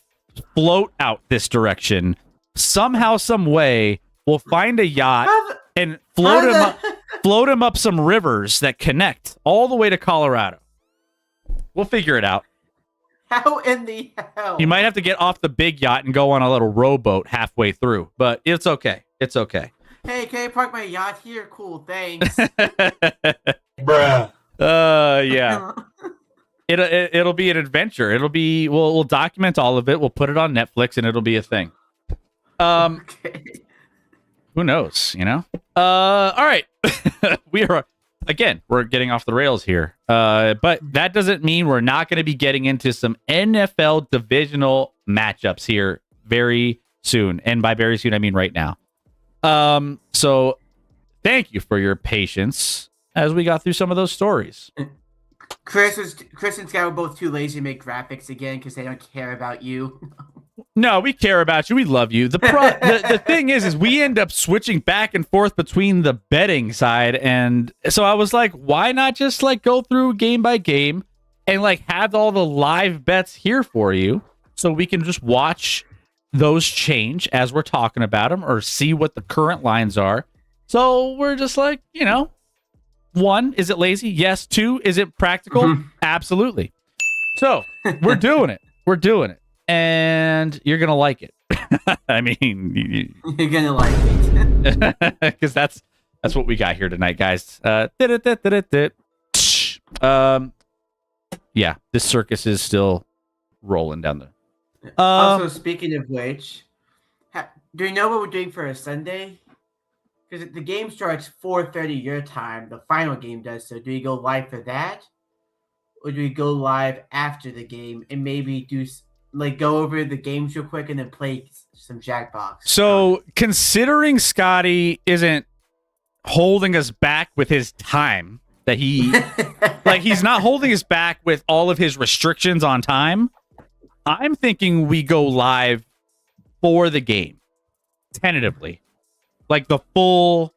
float out this direction somehow, some way. We'll find a yacht and float him up some rivers that connect all the way to Colorado. We'll figure it out. How in the hell? You might have to get off the big yacht and go on a little rowboat halfway through, but it's okay. It's okay. Hey, can I park my yacht here? Cool, thanks. Bruh. Yeah. It'll be an adventure. We'll document all of it. We'll put it on Netflix and it'll be a thing. Okay. Who knows, you know? All right. We're getting off the rails here. But that doesn't mean we're not going to be getting into some NFL divisional matchups here very soon. And by very soon, I mean right now. So thank you for your patience as we got through some of those stories. Chris and Scott were both too lazy to make graphics again because they don't care about you. No, we care about you. We love you. The thing is we end up switching back and forth between the betting side. And so I was like, why not just like go through game by game and like have all the live bets here for you so we can just watch those change as we're talking about them or see what the current lines are. So we're just like, you know, 1, is it lazy? Yes. 2, is it practical? Absolutely. So we're doing it. We're doing it. And you're going to like it. I mean, you're going to like it. Because that's what we got here tonight, guys. Yeah, this circus is still rolling down the... Also, speaking of which, do you know what we're doing for a Sunday? Because the game starts 4:30 your time. The final game does. So do we go live for that? Or do we go live after the game and maybe do like go over the games real quick and then play some Jackbox? So considering Scotty isn't holding us back with his time, that he like he's not holding us back with all of his restrictions on time, I'm thinking we go live for the game tentatively. Like the full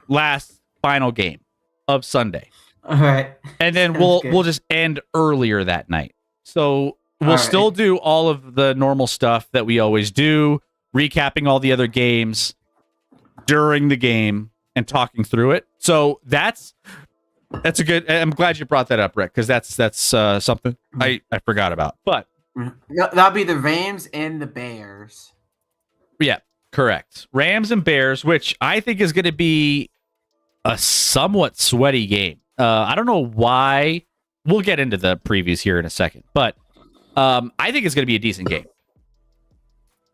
last final game of Sunday. All right. And then we'll just end earlier that night. So we'll still do all of the normal stuff that we always do, recapping all the other games during the game and talking through it. So that's a good. I'm glad you brought that up, Rick, because that's something I forgot about. But that'll be the Rams and the Bears. Yeah. Correct. Rams and Bears, which I think is going to be a somewhat sweaty game. I don't know why. We'll get into the previews here in a second, but I think it's going to be a decent game.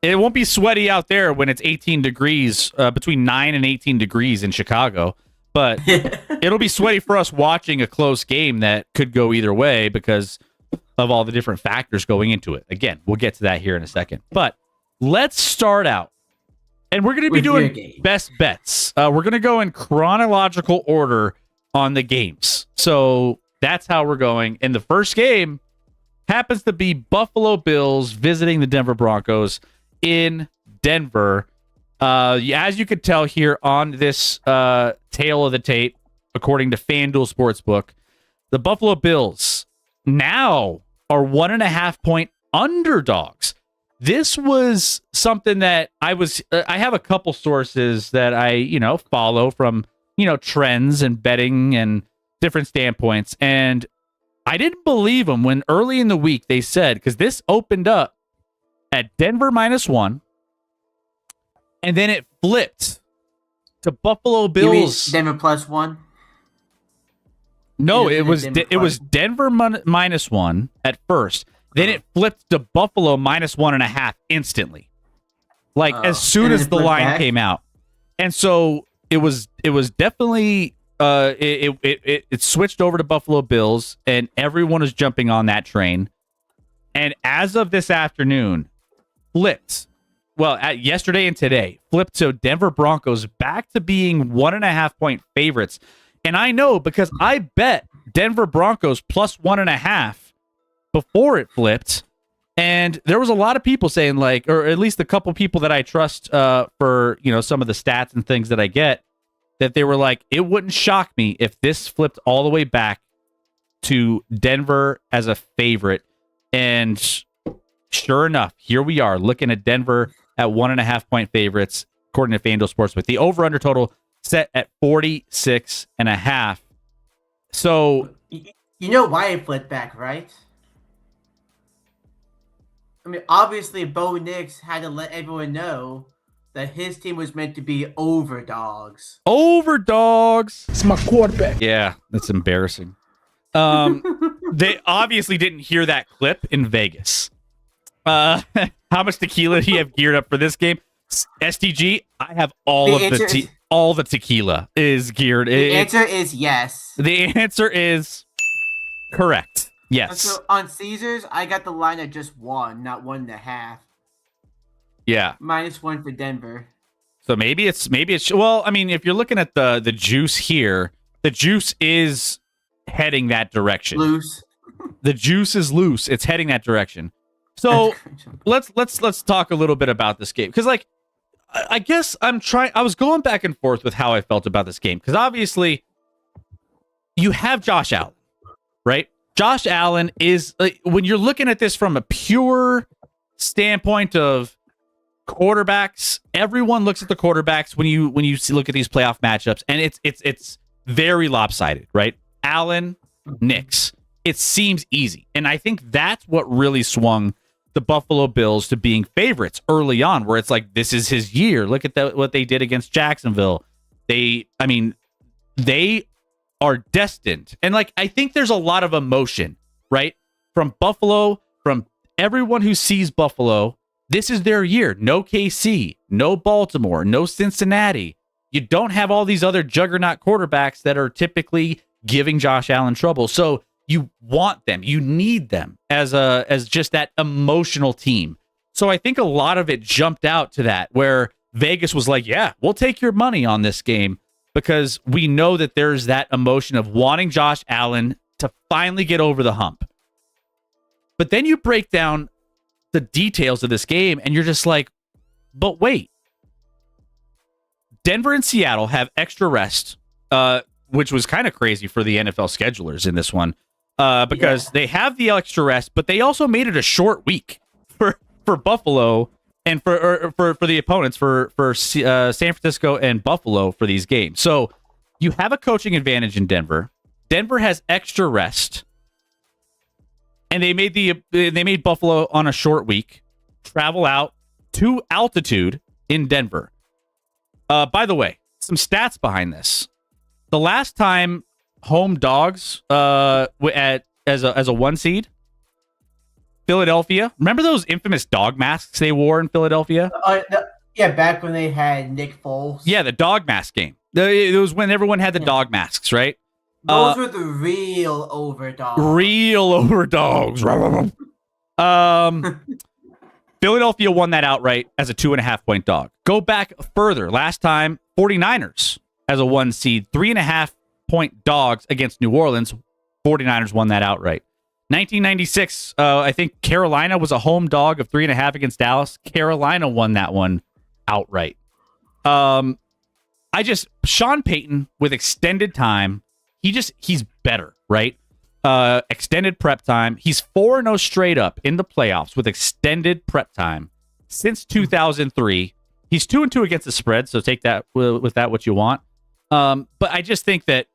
It won't be sweaty out there when it's 18 degrees, between 9 and 18 degrees in Chicago, but it'll be sweaty for us watching a close game that could go either way because of all the different factors going into it. Again, we'll get to that here in a second, but let's start out. And we're going to be doing best bets. We're going to go in chronological order on the games. So that's how we're going. And the first game happens to be Buffalo Bills visiting the Denver Broncos in Denver. As you could tell here on this tail of the tape, according to FanDuel Sportsbook, the Buffalo Bills now are 1.5 point underdogs. This was something that I have a couple sources that I, follow from, trends and betting and different standpoints. And I didn't believe them when early in the week they said, because this opened up at Denver -1, and then it flipped to Buffalo Bills. You mean Denver +1? No, it was Denver -1 at first. Then it flipped to Buffalo -1.5 instantly, like as soon as the line came out. And so it was definitely it switched over to Buffalo Bills, and everyone is jumping on that train. And as of this afternoon, flipped. Well, yesterday and today, flipped to Denver Broncos back to being 1.5 point favorites. And I know because I bet Denver Broncos +1.5 before it flipped, and there was a lot of people saying, like, or at least a couple people that I trust for some of the stats and things that I get, that they were like, it wouldn't shock me if this flipped all the way back to Denver as a favorite. And sure enough, here we are looking at Denver at 1.5 point favorites according to FanDuel Sportsbook. The over/under total set at 46.5. So you know why it flipped back, right? I mean, obviously, Bo Nix had to let everyone know that his team was meant to be overdogs. Overdogs. It's my quarterback. Yeah, that's embarrassing. They obviously didn't hear that clip in Vegas. How much tequila do you have geared up for this game? STG, I have all the tequila is geared. The answer is yes. The answer is correct. Yes. So on Caesars, I got the line at just 1, not 1.5. Yeah. -1 for Denver. So maybe it's well, I mean, if you're looking at the juice here, the juice is heading that direction. Loose. The juice is loose. It's heading that direction. So let's talk a little bit about this game, because like I guess I was going back and forth with how I felt about this game, because obviously you have Josh Allen, right? Josh Allen is when you're looking at this from a pure standpoint of quarterbacks, everyone looks at the quarterbacks when you look at these playoff matchups, and it's very lopsided, right? Allen, Knicks. It seems easy, and I think that's what really swung the Buffalo Bills to being favorites early on, where it's like, this is his year. Look at what they did against Jacksonville. They are destined, and like I think there's a lot of emotion, right, from Buffalo, from everyone who sees Buffalo. This is their year. No KC, no Baltimore, no Cincinnati. You don't have all these other juggernaut quarterbacks that are typically giving Josh Allen trouble. So you want them. You need them as just that emotional team. So I think a lot of it jumped out to that, where Vegas was like, yeah, we'll take your money on this game, because we know that there's that emotion of wanting Josh Allen to finally get over the hump. But then you break down the details of this game, and you're just like, but wait. Denver and Seattle have extra rest, which was kind of crazy for the NFL schedulers in this one, because they have the extra rest, but they also made it a short week for Buffalo and for the opponents, for San Francisco and Buffalo for these games. So you have a coaching advantage in Denver. Denver has extra rest. And they made Buffalo on a short week travel out to altitude in Denver. By the way, some stats behind this. The last time home dogs as a 1 seed, Philadelphia. Remember those infamous dog masks they wore in Philadelphia? Yeah, back when they had Nick Foles. Yeah, the dog mask game. It was when everyone had the dog masks, right? Those were the real overdogs. Philadelphia won that outright as a 2.5-point dog. Go back further. Last time, 49ers as a 1 seed, 3.5-point dogs against New Orleans. 49ers won that outright. 1996, I think Carolina was a home dog of 3.5 against Dallas. Carolina won that one outright. Sean Payton with extended time. He's better, right? Extended prep time. He's 4-0 straight up in the playoffs with extended prep time since 2003. He's 2-2 against the spread, so take that with that what you want. But I just think that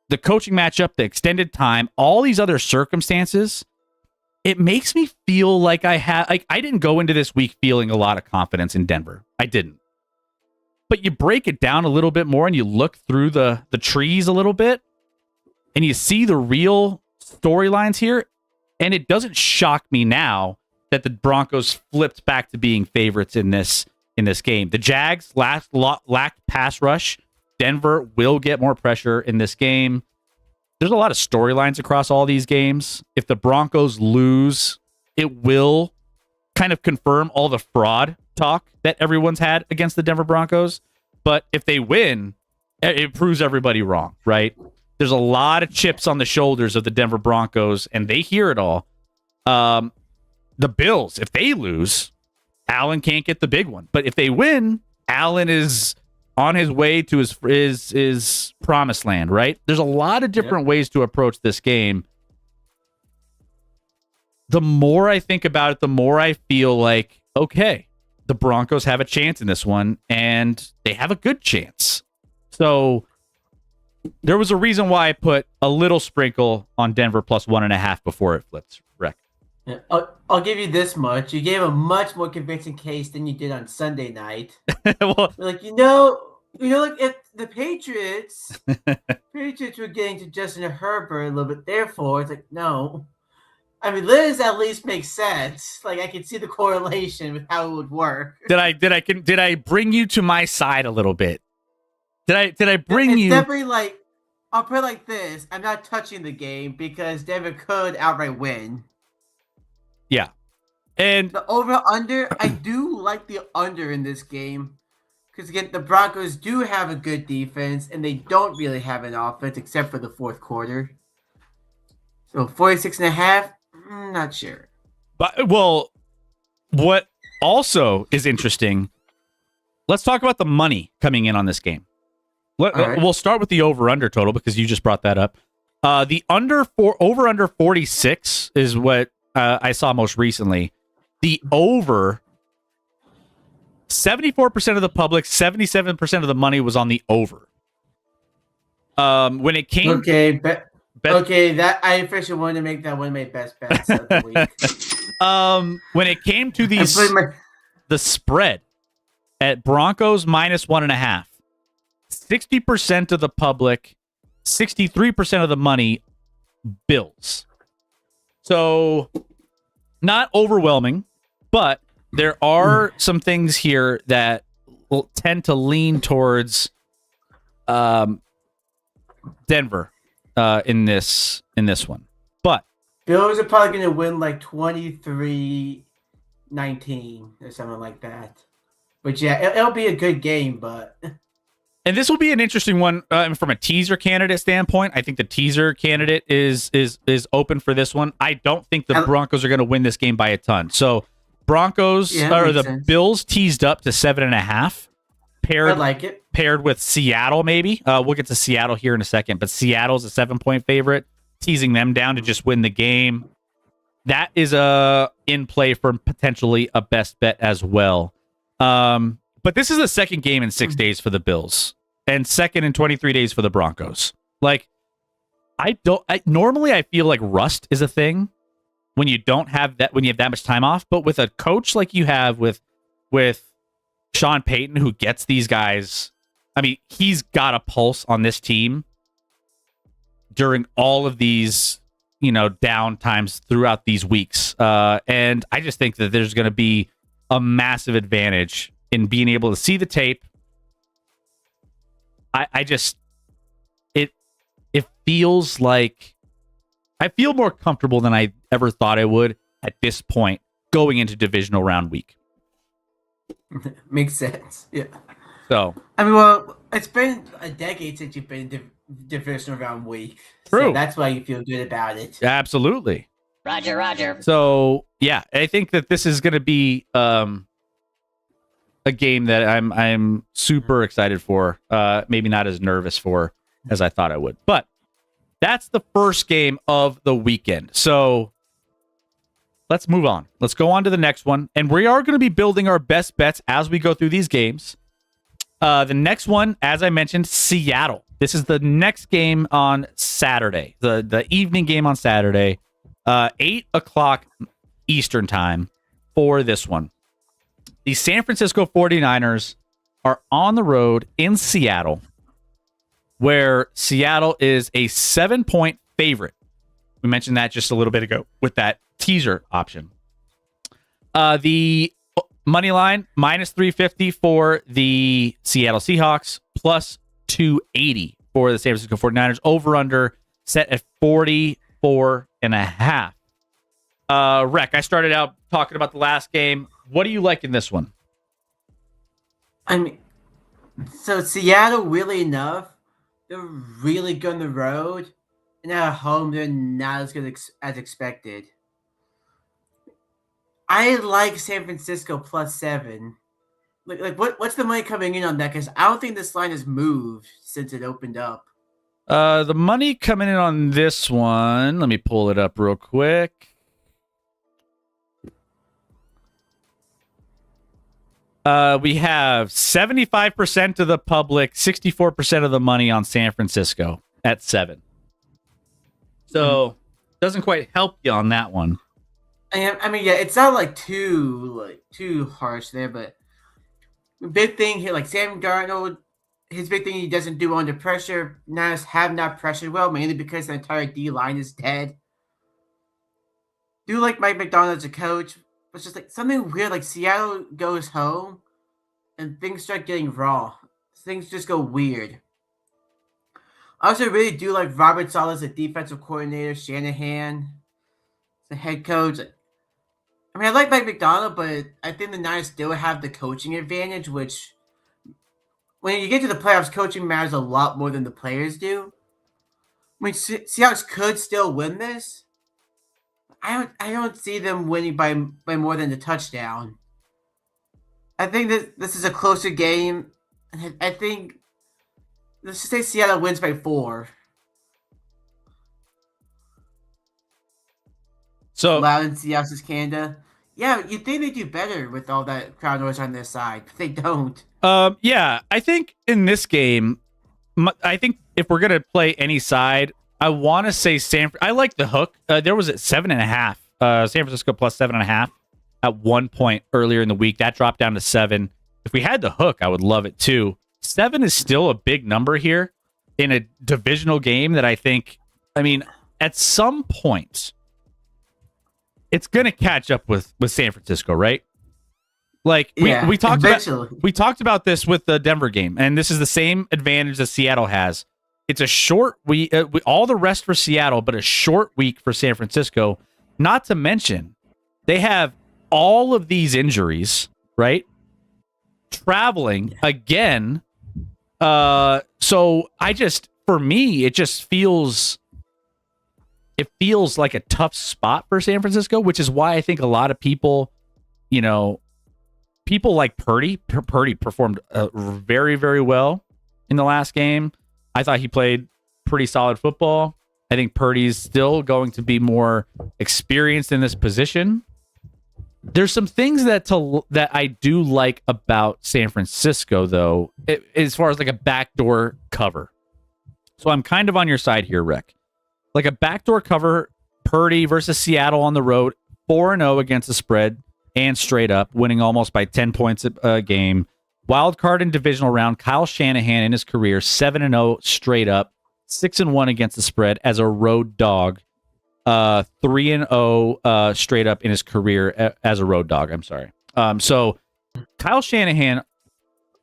the coaching matchup, the extended time, all these other circumstances, it makes me feel like I didn't go into this week feeling a lot of confidence in Denver. I didn't. But you break it down a little bit more and you look through the trees a little bit, and you see the real storylines here, and it doesn't shock me now that the Broncos flipped back to being favorites in this game. The Jags lacked pass rush. Denver will get more pressure in this game. There's a lot of storylines across all these games. If the Broncos lose, it will kind of confirm all the fraud talk that everyone's had against the Denver Broncos. But if they win, it proves everybody wrong, right? There's a lot of chips on the shoulders of the Denver Broncos, and they hear it all. The Bills, if they lose, Allen can't get the big one. But if they win, Allen is on his way to his promised land, right? There's a lot of different ways to approach this game. The more I think about it, the more I feel like, okay, the Broncos have a chance in this one, and they have a good chance. So there was a reason why I put a little sprinkle on Denver plus 1.5 before it flips, Rec. I'll give you this much. You gave a much more convincing case than you did on Sunday night. Well, Like, like if the Patriots were getting to Justin Herbert a little bit, therefore it's like, no. I mean, Liz at least makes sense. Like, I can see the correlation with how it would work. did I bring you to my side a little bit? Did I bring It's you? definitely like, I'll put it like this: I'm not touching the game because Denver could outright win. Yeah, and The over under, I do like the under in this game because again, the Broncos do have a good defense and they don't really have an offense except for the fourth quarter. So 46.5, not sure. but well, what also is interesting? Let's talk about the money coming in on this game. All right. We'll start with the over/under total because you just brought that up. The over/under 46 is what I saw most recently. The over 74% of the public, 77% of the money was on the over. When it came, Okay, that I officially wanted to make that one of my best bets of the week. when it came to I'm putting my- the spread at Broncos -1.5, 60% of the public, 63% of the money, Bills. So not overwhelming, but there are some things here that will tend to lean towards Denver in this one. But Bills are probably going to win like 23-19 or something like that. But yeah, it'll be a good game, but and this will be an interesting one from a teaser candidate standpoint. I think the teaser candidate is open for this one. I don't think the Broncos are going to win this game by a ton. So Broncos or the sense. Bills teased up to 7.5. I like it. Paired with Seattle, maybe. We'll get to Seattle here in a second, but Seattle's a 7-point favorite, teasing them down to just win the game. That is in play for potentially a best bet as well. But this is the second game in 6 days for the Bills and second in 23 days for the Broncos. Like, normally I feel like rust is a thing when you don't have that, when you have that much time off, but with a coach like you have with Sean Payton, who gets these guys, I mean, he's got a pulse on this team during all of these, down times throughout these weeks. And I just think that there's going to be a massive advantage in being able to see the tape. It feels like I feel more comfortable than I ever thought I would at this point going into divisional round week. Makes sense. Yeah. So, I mean, well, it's been a decade since you've been in divisional round week. True. So that's why you feel good about it. absolutely. Roger. So, yeah, I think that this is going to be a game that I'm super excited for. Maybe not as nervous for as I thought I would. But that's the first game of the weekend. So let's move on. Let's go on to the next one. And we are going to be building our best bets as we go through these games. The next one, as I mentioned, Seattle. This is the next game on Saturday, the evening game on Saturday, 8 o'clock Eastern time for this one. The San Francisco 49ers are on the road in Seattle, where Seattle is a 7-point favorite. We mentioned that just a little bit ago with that teaser option. The money line, -350 for the Seattle Seahawks, +280 for the San Francisco 49ers. Over-under set at 44.5. Rec, I started out talking about the last game. What do you like in this one? I mean, so Seattle, really enough, they're really good on the road, and at home, they're not as good as expected. I like San Francisco +7. Like what's the money coming in on that? Because I don't think this line has moved since it opened up. The money coming in on this one, let me pull it up real quick. We have 75% of the public, 64% of the money on San Francisco at 7. So doesn't quite help you on that one. I mean, yeah, it's not too harsh there, but big thing here, like Sam Darnold, his big thing he doesn't do under pressure. Niners have not pressured well, mainly because the entire D line is dead. Do like Mike McDonald as a coach, but it's just like something weird. Like Seattle goes home, and things start getting raw. Things just go weird. I also really do like Robert Saleh as a defensive coordinator, Shanahan, the head coach. I mean, I like Mike McDonald, but I think the Niners still have the coaching advantage, which when you get to the playoffs, coaching matters a lot more than the players do. I mean, Seahawks could still win this. I don't see them winning by more than a touchdown. I think that this is a closer game. I think let's just say Seattle wins by 4. So Loud in Seahawks, Canada. Yeah, you'd think they do better with all that crowd noise on their side, but they don't. Yeah, I think in this game, I think if we're gonna play any side, I want to say I like the hook. There was at 7.5. San Francisco plus 7.5 at one point earlier in the week. That dropped down to 7. If we had the hook, I would love it too. 7 is still a big number here in a divisional game that I think. I mean, at some point, it's gonna catch up with San Francisco, right? Like we talked about this with the Denver game, and this is the same advantage that Seattle has. It's a short week, all the rest for Seattle, but a short week for San Francisco. Not to mention, they have all of these injuries, right? Traveling again. So for me, it feels like a tough spot for San Francisco, which is why I think a lot of people, people like Purdy performed very, very well in the last game. I thought he played pretty solid football. I think Purdy's still going to be more experienced in this position. There's some things that I do like about San Francisco, though, as far as like a backdoor cover. So I'm kind of on your side here, Rick. Like a backdoor cover, Purdy versus Seattle on the road, 4-0 against the spread and straight up, winning almost by 10 points a game. Wild card and divisional round, Kyle Shanahan in his career, 7-0 straight up, 6-1 against the spread as a road dog, 3-0 straight up in his career as a road dog. I'm sorry. So Kyle Shanahan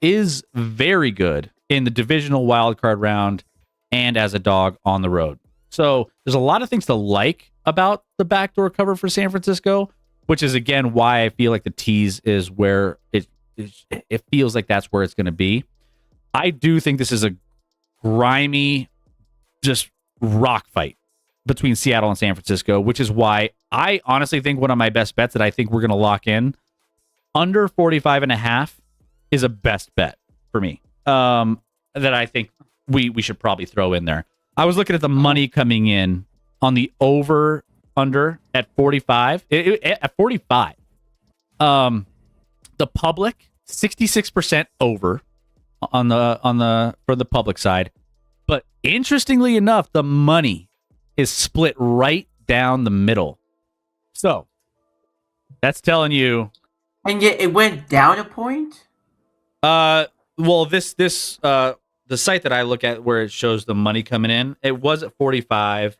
is very good in the divisional wild card round and as a dog on the road. So there's a lot of things to like about the backdoor cover for San Francisco, which is, again, why I feel like the tease is where it feels like that's where it's going to be. I do think this is a grimy, just rock fight between Seattle and San Francisco, which is why I honestly think one of my best bets that I think we're going to lock in, under 45.5 is a best bet for me, that I think we should probably throw in there. I was looking at the money coming in on the over under at 45. At 45. The public 66% over on the for the public side. But interestingly enough, the money is split right down the middle. So that's telling you. And yet it went down a point? Well, the site that I look at where it shows the money coming in, it was at 45,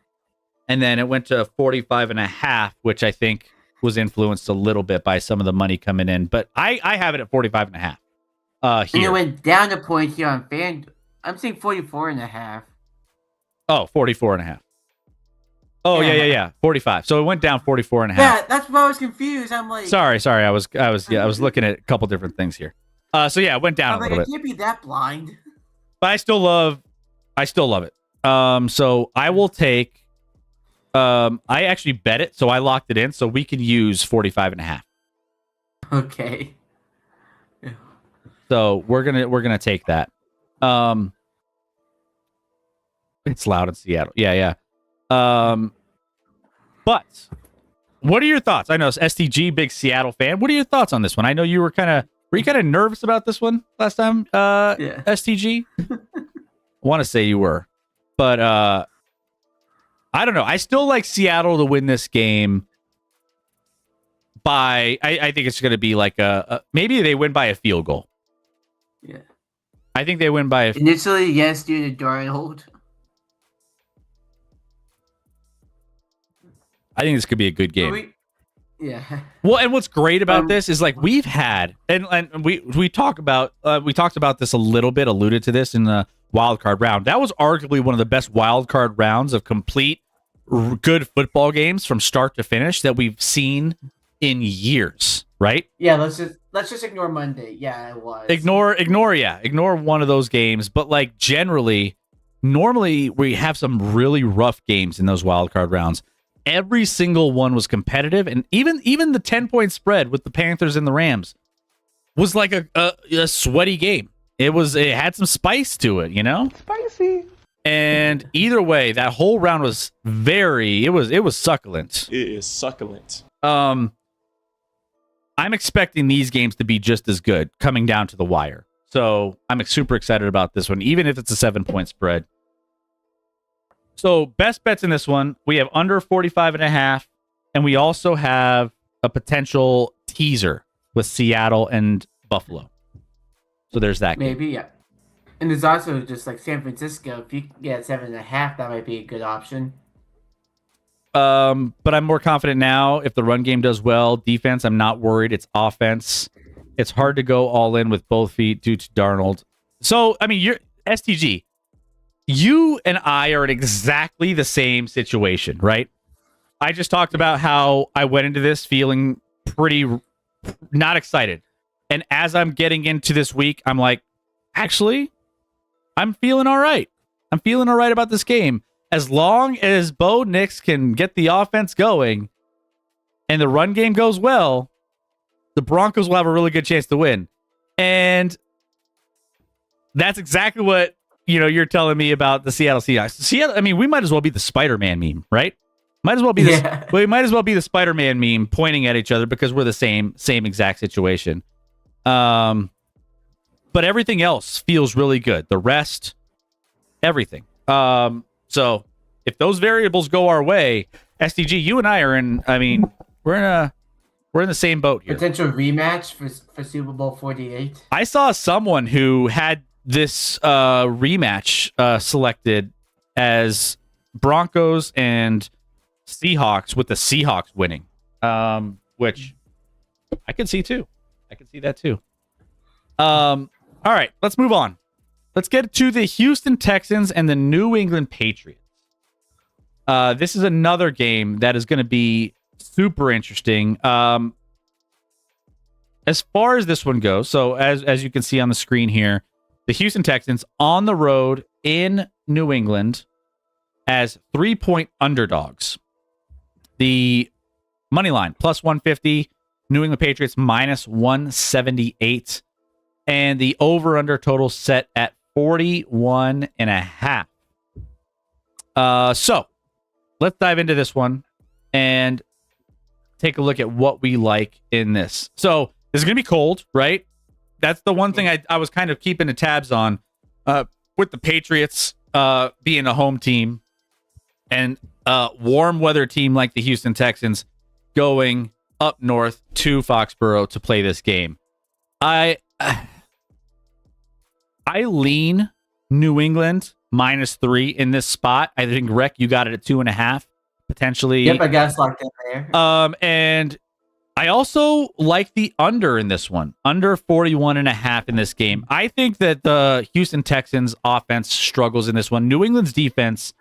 and then it went to 45.5, which I think was influenced a little bit by some of the money coming in. But I have it at 45.5. Here. And it went down a point here on FanDuel. I'm saying 44.5. Oh, 44.5. Oh, yeah. 45. So it went down 44.5. Yeah, that's why I was confused. I'm like, sorry. I was looking at a couple different things here. So yeah, it went down a little bit. I can't be that blind. But I still love it. So I will take. I actually bet it, so I locked it in, so we can use 45.5. Okay. So we're gonna take that. It's loud in Seattle. Yeah. But what are your thoughts? I know it's STG, big Seattle fan. What are your thoughts on this one? I know you were kind of nervous about this one last time. Yeah. STG. I want to say you were, but I don't know. I still like Seattle to win this game. by, I think it's going to be like maybe they win by a field goal. Yeah. I think they win by a Initially, yes, due to Darnold. I think this could be a good game. Yeah. Well, and what's great about this is like we've had, and we talked about this a little bit, alluded to this in the wild card round. That was arguably one of the best wild card rounds of complete good football games from start to finish that we've seen in years, right? Yeah, let's just ignore Monday. Yeah, it was. Ignore one of those games, but like normally we have some really rough games in those wild card rounds. Every single one was competitive, and even the 10-point spread with the Panthers and the Rams was like a sweaty game. It had some spice to it, you know? Spicy. And either way, that whole round was it was succulent. It is succulent. I'm expecting these games to be just as good coming down to the wire. So I'm super excited about this one, even if it's a 7-point spread. So best bets in this one, we have under 45.5, and we also have a potential teaser with Seattle and Buffalo. So there's that game. Maybe, yeah. And there's also just like San Francisco. If you get 7.5, that might be a good option. But I'm more confident now. If the run game does well, defense, I'm not worried. It's offense. It's hard to go all in with both feet due to Darnold. So, I mean, you're STG. You and I are in exactly the same situation, right? I just talked about how I went into this feeling pretty not excited. And as I'm getting into this week, I'm like, actually, I'm feeling all right. I'm feeling all right about this game. As long as Bo Nix can get the offense going and the run game goes well, the Broncos will have a really good chance to win. And that's exactly what you're telling me about the Seattle Seahawks. Seattle, I mean, we might as well be the Spider-Man meme, right? Might as well be this. Yeah. We might as well be the Spider-Man meme pointing at each other because we're the same exact situation. But everything else feels really good. The rest, everything. So if those variables go our way, SDG, you and I are in. I mean, we're in the same boat here. Potential rematch for Super Bowl 48. I saw someone who had this rematch selected as Broncos and Seahawks, with the Seahawks winning, which I can see too. I can see that too. All right, let's move on. Let's get to the Houston Texans and the New England Patriots. This is another game that is going to be super interesting. As far as this one goes, so as you can see on the screen here, the Houston Texans on the road in New England as 3-point underdogs. The money line plus 150, New England Patriots minus 178, and the over-under total set at 41.5. So let's dive into this one and take a look at what we like in this. So this is going to be cold, right? That's the one thing I was kind of keeping the tabs on with the Patriots being a home team and warm weather team like the Houston Texans going up north to Foxborough to play this game. I lean New England -3 in this spot. I think, Rec, you got it at 2.5 potentially. Yep, I guess locked in there. And I also like the under in this one, under 41.5 in this game. I think that the Houston Texans offense struggles in this one. New England's defense,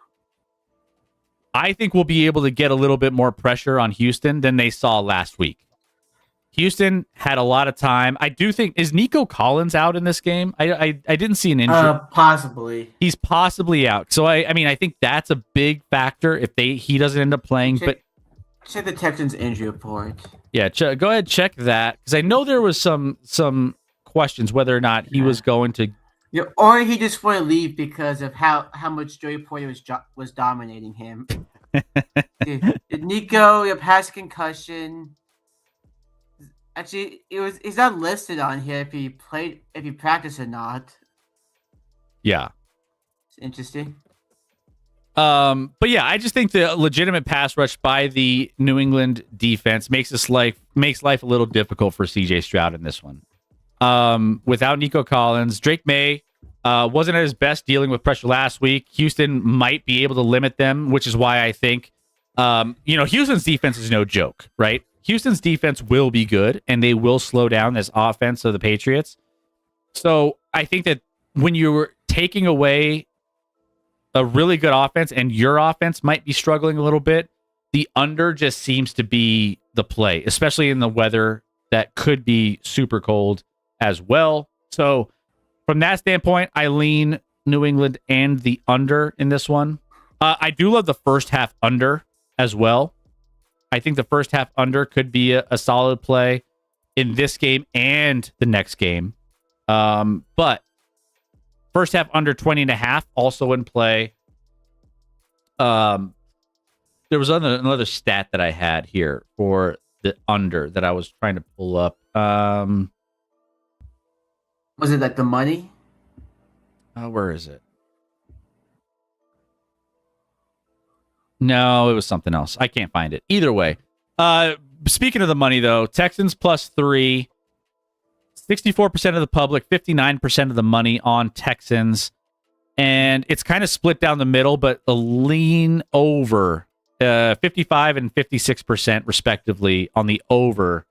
I think, will be able to get a little bit more pressure on Houston than they saw last week. Houston had a lot of time. I do think, is Nico Collins out in this game? I didn't see an injury. Possibly. He's possibly out. So I mean, I think that's a big factor if he doesn't end up playing. But check the Texans injury report. Yeah, go ahead, check that, because I know there was some questions whether or not he was going to. Yeah, or he just want to leave because of how much Joey Porter was dominating him. Dude, Nico, has concussion. Actually, he's not listed on here if he practiced or not. Yeah, it's interesting. But yeah, I just think the legitimate pass rush by the New England defense makes makes life a little difficult for CJ Stroud in this one. Without Nico Collins, Drake May wasn't at his best dealing with pressure last week. Houston might be able to limit them, which is why I think, Houston's defense is no joke, right? Houston's defense will be good, and they will slow down this offense of the Patriots. So I think that when you're taking away a really good offense and your offense might be struggling a little bit, the under just seems to be the play, especially in the weather that could be super cold as well. So from that standpoint, I lean New England and the under in this one. I do love the first half under as well. I think the first half under could be a solid play in this game and the next game. But first half under 20.5 also in play. There was another stat that I had here for the under that I was trying to pull up. Was it like the money? Where is it? No, it was something else. I can't find it. Either way. Speaking of the money, though, Texans +3, 64% of the public, 59% of the money on Texans. And it's kind of split down the middle, but a lean over 55 and 56% respectively on the over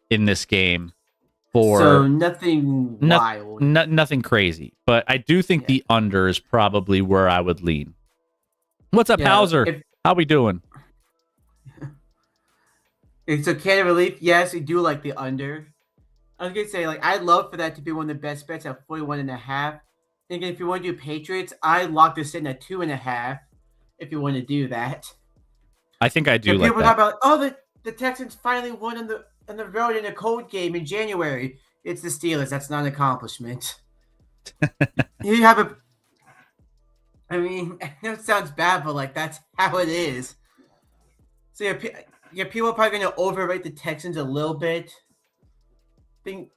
in this game. So nothing wild. Nothing crazy. But I do think the under is probably where I would lean. What's up, Hauser? How we doing? So Canada Relief, yes, we do like the under. I was going to say, I'd love for that to be one of the best bets at 41.5. And if you want to do Patriots, I'd lock this in at 2.5 if you want to do that. I think I do like people that. talk about, the Texans finally won on the road in a cold game in January. It's the Steelers. That's not an accomplishment. You have I mean, it sounds bad, but that's how it is. So people are probably going to overrate the Texans a little bit. I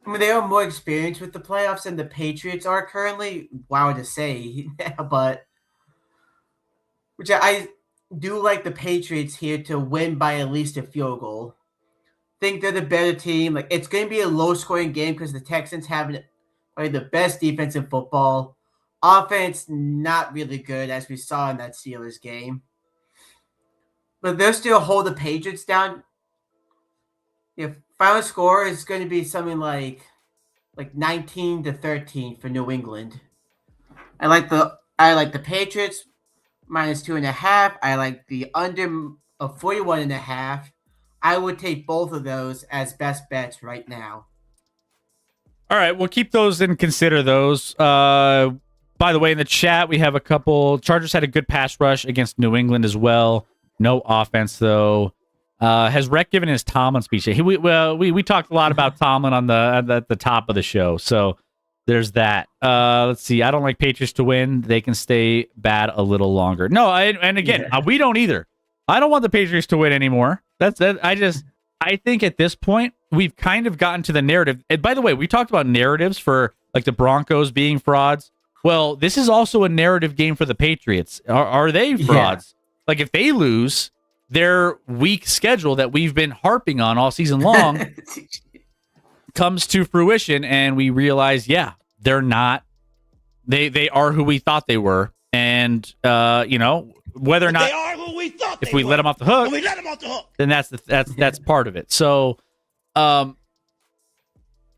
mean, they are more experienced with the playoffs than the Patriots are currently. Wow to say, but which I do like the Patriots here to win by at least a field goal. Think they're the better team. It's going to be a low-scoring game because the Texans have probably the best defense in football. Offense, not really good, as we saw in that Steelers game. But they'll still hold the Patriots down. Final score is going to be something like 19-13 for New England. I like the Patriots -2.5. I like the under of 41.5. I would take both of those as best bets right now. All right, we'll keep those and consider those. By the way, in the chat, we have a couple. Chargers had a good pass rush against New England as well. No offense, though. Has Rec given his Tomlin speech? We talked a lot about Tomlin on the top of the show, so there's that. Let's see. I don't like Patriots to win. They can stay bad a little longer. No, we don't either. I don't want the Patriots to win anymore. That's it. I think at this point we've kind of gotten to the narrative. And by the way, we talked about narratives for the Broncos being frauds. Well, this is also a narrative game for the Patriots. Are they frauds? Yeah. If they lose, their weak schedule that we've been harping on all season long comes to fruition, and we realize, they're not. They are who we thought they were, and whether or not They are who we thought if we let them off the hook, then that's part of it. So, and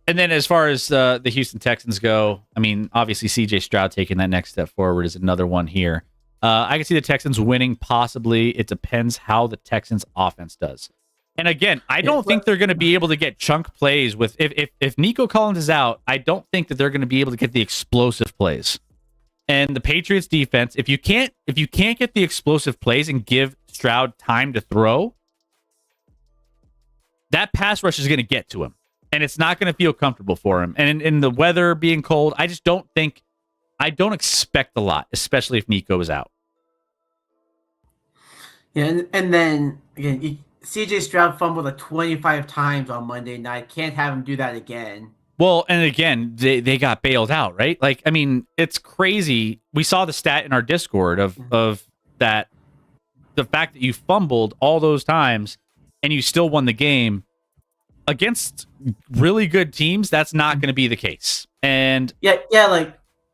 then as far as the Houston Texans go, I mean, obviously CJ Stroud taking that next step forward is another one here. I can see the Texans winning possibly. It depends how the Texans offense does. And again, I don't think they're going to be able to get chunk plays with if Nico Collins is out. I don't think that they're going to be able to get the explosive plays. And the Patriots defense, if you can't get the explosive plays and give Stroud time to throw, that pass rush is going to get to him, and it's not going to feel comfortable for him. And in the weather being cold, I don't expect a lot, especially if Nico is out. Yeah, and then again, CJ Stroud fumbled 25 times on Monday night. Can't have him do that again. Well, and again, they got bailed out, right? It's crazy. We saw the stat in our Discord of that, the fact that you fumbled all those times, and you still won the game, against really good teams, that's not going to be the case. And yeah,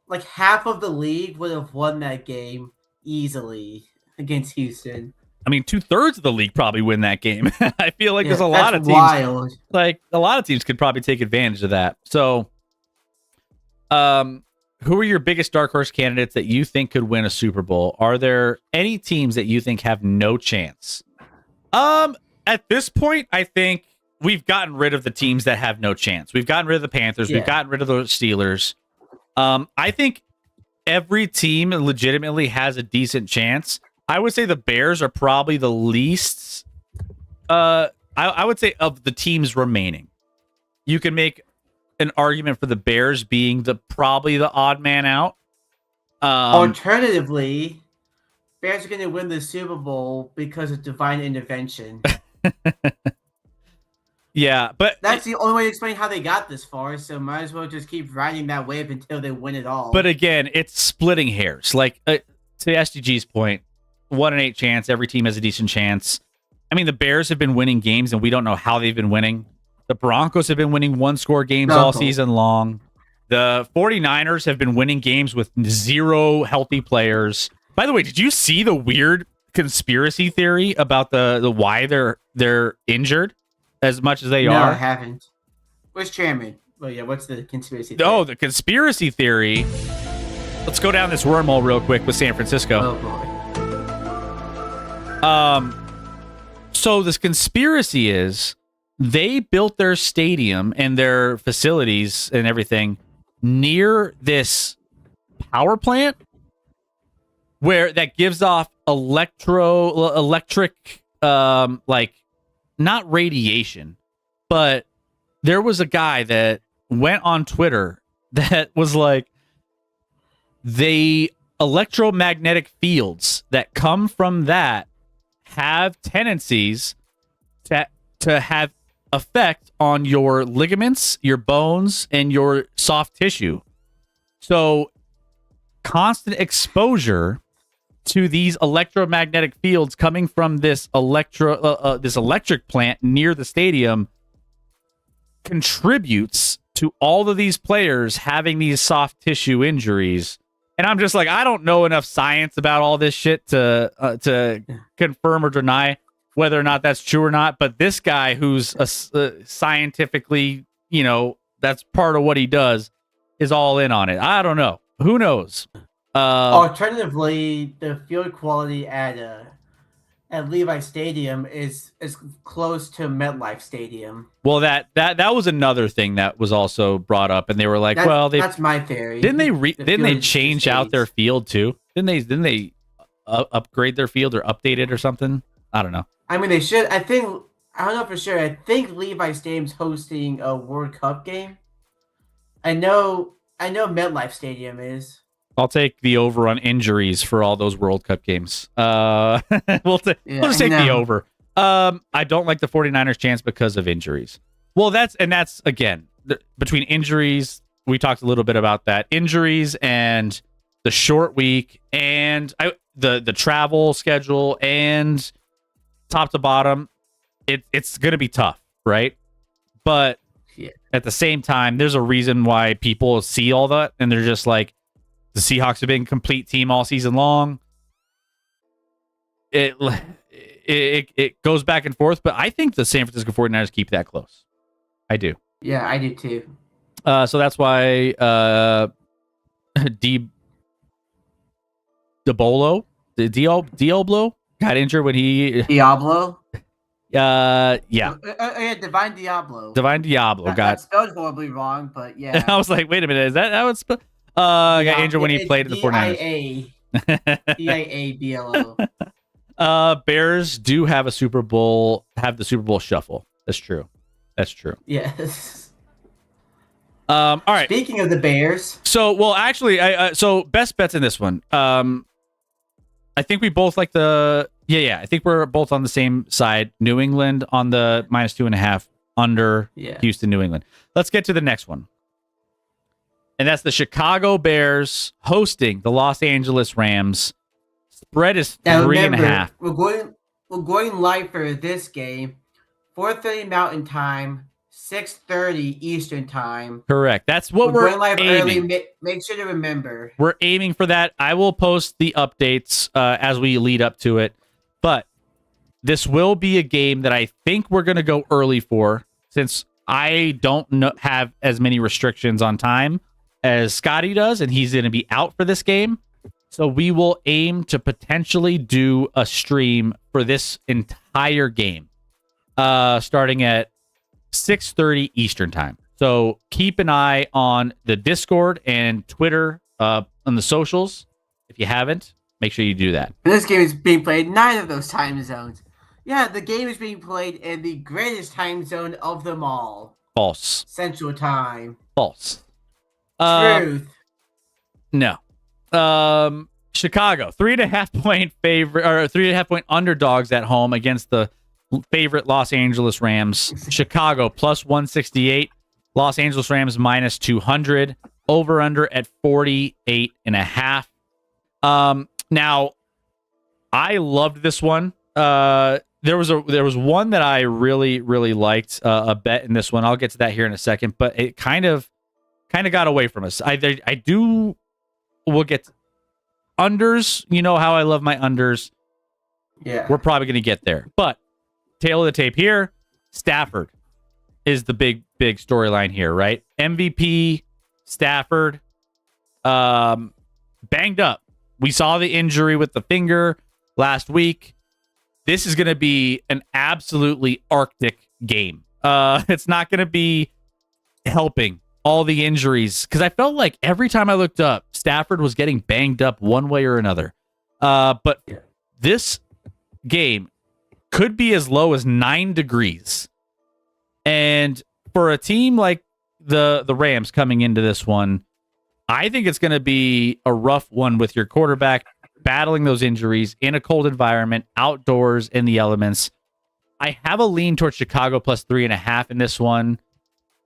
like half of the league would have won that game easily against Houston. I mean, 2/3 of the league probably win that game. I feel like there's a lot of teams. Wild. Like a lot of teams could probably take advantage of that. So, who are your biggest dark horse candidates that you think could win a Super Bowl? Are there any teams that you think have no chance? At this point, I think we've gotten rid of the teams that have no chance. We've gotten rid of the Panthers. We've gotten rid of the Steelers. I think every team legitimately has a decent chance. I would say the Bears are probably the least. I would say of the teams remaining, you can make an argument for the Bears being probably the odd man out. Alternatively, Bears are going to win the Super Bowl because of divine intervention. Yeah, but that's the only way to explain how they got this far. So might as well just keep riding that wave until they win it all. But again, it's splitting hairs. Like to SDG's point, 1 in 8 chance. Every team has a decent chance. I mean, the Bears have been winning games, and we don't know how they've been winning. The Broncos have been winning 1-score games all season long. The 49ers have been winning games with 0 healthy players. By the way, did you see the weird conspiracy theory about the why they're injured as much as they are? No, I haven't. Where's Chairman? Well, yeah, what's the conspiracy theory? Oh, the conspiracy theory. Let's go down this wormhole real quick with San Francisco. Oh, boy. So this conspiracy is they built their stadium and their facilities and everything near this power plant where that gives off electric, like not radiation, but there was a guy that went on Twitter that was like, the electromagnetic fields that come from that have tendencies to have effect on your ligaments, your bones, and your soft tissue. So constant exposure to these electromagnetic fields coming from this electric plant near the stadium contributes to all of these players having these soft tissue injuries. And I'm just like, I don't know enough science about all this shit to confirm or deny whether or not that's true or not. But this guy who's scientifically, that's part of what he does, is all in on it. I don't know. Who knows? Alternatively, the field quality at Levi Stadium is close to MetLife Stadium. Well, that was another thing that was also brought up, and they were like, that's my theory. Didn't they change out their field too? Didn't they upgrade their field or update it or something? I don't know. I mean, they should. I don't know for sure. I think Levi Stadium's hosting a World Cup game. I know MetLife Stadium is. I'll take the over on injuries for all those World Cup games. We'll just take the over. I don't like the 49ers chance because of injuries. Well, that's again, between injuries, we talked a little bit about that. Injuries and the short week and the travel schedule and top to bottom, it's going to be tough, right? But at the same time, there's a reason why people see all that and they're just like, the Seahawks have been a complete team all season long. It goes back and forth, but I think the San Francisco 49ers keep that close. I do. Yeah, I do too. So that's why Diablo got injured when he Diablo. Yeah. Divine Diablo. Divine Diablo got that's spelled horribly wrong, but yeah. I was like, wait a minute, is that how it's spelled? Got injured when he played in the 49ers. D-I-A-B-L-O. Bears do have the Super Bowl shuffle. That's true. Yes. All right. Speaking of the Bears. So, actually, so best bets in this one. I think we both like I think we're both on the same side. New England on the -2.5 under Houston, New England. Let's get to the next one. And that's the Chicago Bears hosting the Los Angeles Rams. Spread is 3.5. We're going live for this game. 4:30 Mountain Time, 6:30 Eastern Time. Correct. That's what we're going live aiming. early. Make sure to remember. We're aiming for that. I will post the updates as we lead up to it. But this will be a game that I think we're going to go early for, since I don't have as many restrictions on time as Scotty does, and he's going to be out for this game. So we will aim to potentially do a stream for this entire game, starting at 6:30 Eastern Time. So keep an eye on the Discord and Twitter, on the socials. If you haven't, make sure you do that. And this game is being played in neither of those time zones. Yeah, the game is being played in the greatest time zone of them all. False. Central Time. False. Truth. No. Chicago, 3.5 point favorite, or 3.5 point underdogs at home against the favorite Los Angeles Rams. Chicago plus 168. Los Angeles Rams minus 200. Over under at 48.5. Now, I loved this one. There was one that I really liked, a bet in this one. I'll get to that here in a second, but it kind of got away from us. We'll get to unders. You know how I love my unders. Yeah. We're probably going to get there. But tail of the tape here, Stafford is the big storyline here, right? MVP, Stafford, banged up. We saw the injury with the finger last week. This is going to be an absolutely Arctic game. It's not going to be helping all the injuries, because I felt like every time I looked up, Stafford was getting banged up one way or another. But this game could be as low as 9 degrees. And for a team like the Rams coming into this one, I think it's going to be a rough one with your quarterback battling those injuries in a cold environment, outdoors in the elements. I have a lean towards Chicago plus 3.5 in this one.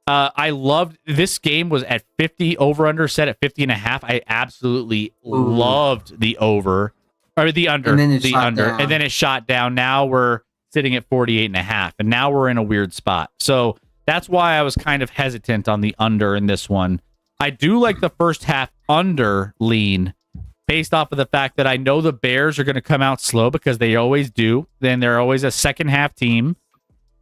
I loved this game was at 50, over under set at 50.5. I absolutely loved the over or the under, and then it shot down. Now we're sitting at 48.5, and now we're in a weird spot. So that's why I was kind of hesitant on the under in this one. I do like the first half under lean based off of the fact that I know the Bears are going to come out slow because they always do. Then they're always a second half team.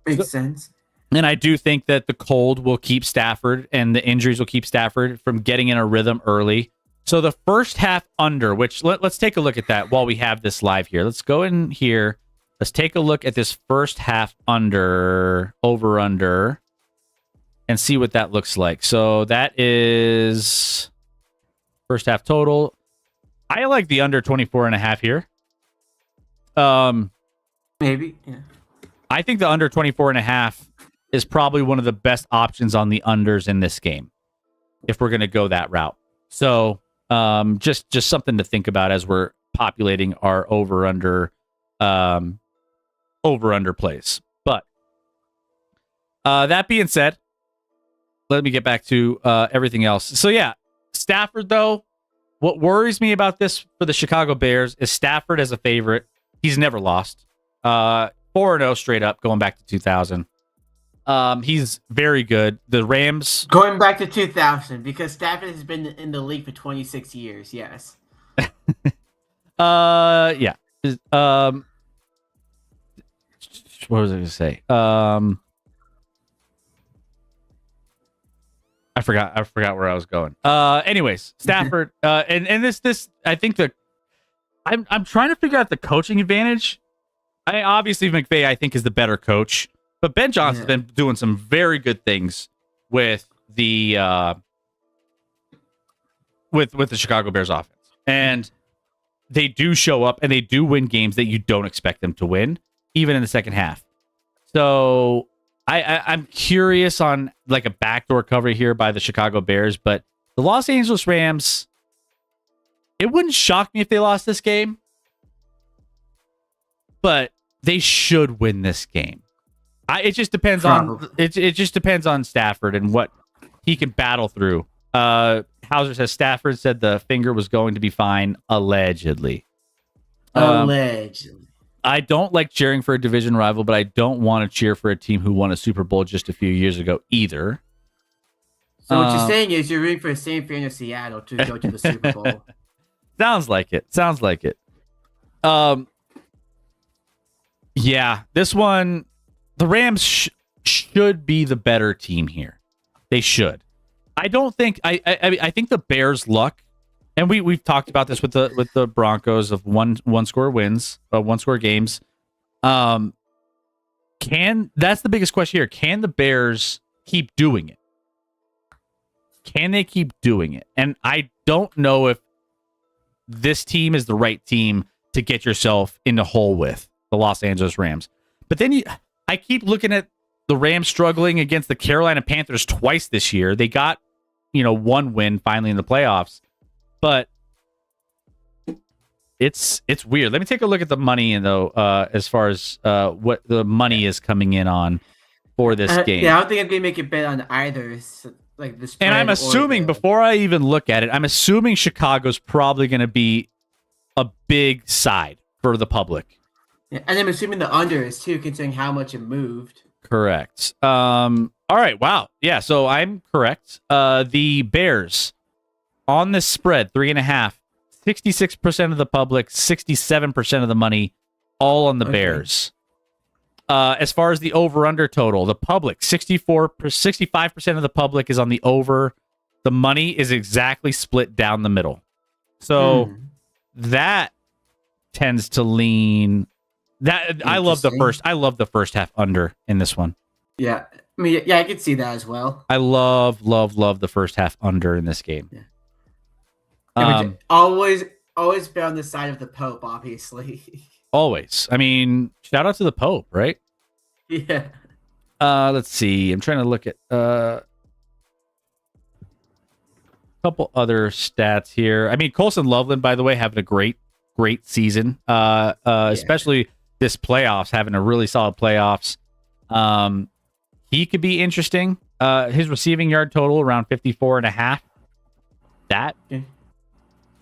Makes sense. And I do think that the cold will keep Stafford and the injuries will keep Stafford from getting in a rhythm early. So the first half under, which let's take a look at that while we have this live here. Let's go in here. Let's take a look at this first half under, over under, and see what that looks like. So that is first half total. I like the under 24.5 here. Maybe, yeah. I think the under 24.5 is probably one of the best options on the unders in this game, if we're going to go that route. So just something to think about as we're populating our over-under plays. But that being said, let me get back to everything else. So yeah, Stafford, though, what worries me about this for the Chicago Bears is Stafford as a favorite. He's never lost. 4-0 straight up going back to 2000. He's very good. The Rams going back to 2000 because Stafford has been in the league for 26 years. Yes. Yeah. What was I going to say? I forgot where I was going. Anyways, Stafford, and this I think I'm trying to figure out the coaching advantage. Obviously McVay I think is the better coach, but Ben Johnson's been doing some very good things with the with the Chicago Bears offense, and they do show up and they do win games that you don't expect them to win, even in the second half. So I'm curious on like a backdoor cover here by the Chicago Bears, but the Los Angeles Rams, it wouldn't shock me if they lost this game, but they should win this game. It just depends on it just depends on Stafford and what he can battle through. Hauser says Stafford said the finger was going to be fine, allegedly. Allegedly. I don't like cheering for a division rival, but I don't want to cheer for a team who won a Super Bowl just a few years ago either. So what you're saying is you're rooting for the same fan of Seattle to go to the Super Bowl. Sounds like it. Sounds like it. Yeah, this one, the Rams should be the better team here. They should. I don't think. I think the Bears' luck, and we've talked about this with the Broncos of one score wins, 1-score games. That's the biggest question here? Can the Bears keep doing it? Can they keep doing it? And I don't know if this team is the right team to get yourself in the hole with the Los Angeles Rams. But then I keep looking at the Rams struggling against the Carolina Panthers twice this year. They got, one win finally in the playoffs. But it's weird. Let me take a look at the money, as far as what the money is coming in on for this game. Yeah, I don't think I'm going to make a bet on either. Like the spread, and I'm assuming, before I even look at it, I'm assuming Chicago's probably going to be a big side for the public. Yeah, and I'm assuming the under is too, considering how much it moved. Correct. All right. Wow. Yeah. So I'm correct. The Bears on this spread, 3.5, 66% of the public, 67% of the money, all on the Bears. As far as the over-under total, the public, 65% of the public is on the over. The money is exactly split down the middle. So that tends to lean. I love the first half under in this one. Yeah. I mean, yeah, I could see that as well. I love the first half under in this game. Yeah. Always be on the side of the Pope, obviously. Always. I mean, shout out to the Pope, right? Yeah. Let's see. I'm trying to look at a couple other stats here. I mean, Colson Loveland, by the way, having a great season. Especially this playoffs, having a really solid playoffs. He could be interesting. His receiving yard total around 54.5. That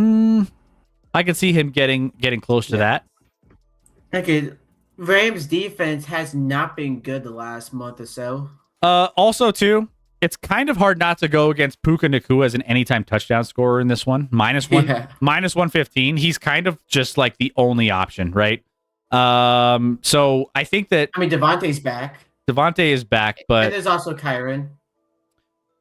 I can see him getting close to that. Okay, Rams defense has not been good the last month or so. Also, too, it's kind of hard not to go against Puka Nacua as an anytime touchdown scorer in this one. Minus 115. He's kind of just like the only option, right? So I think that Devontae's back. Devontae is back, but and there's also Kyron.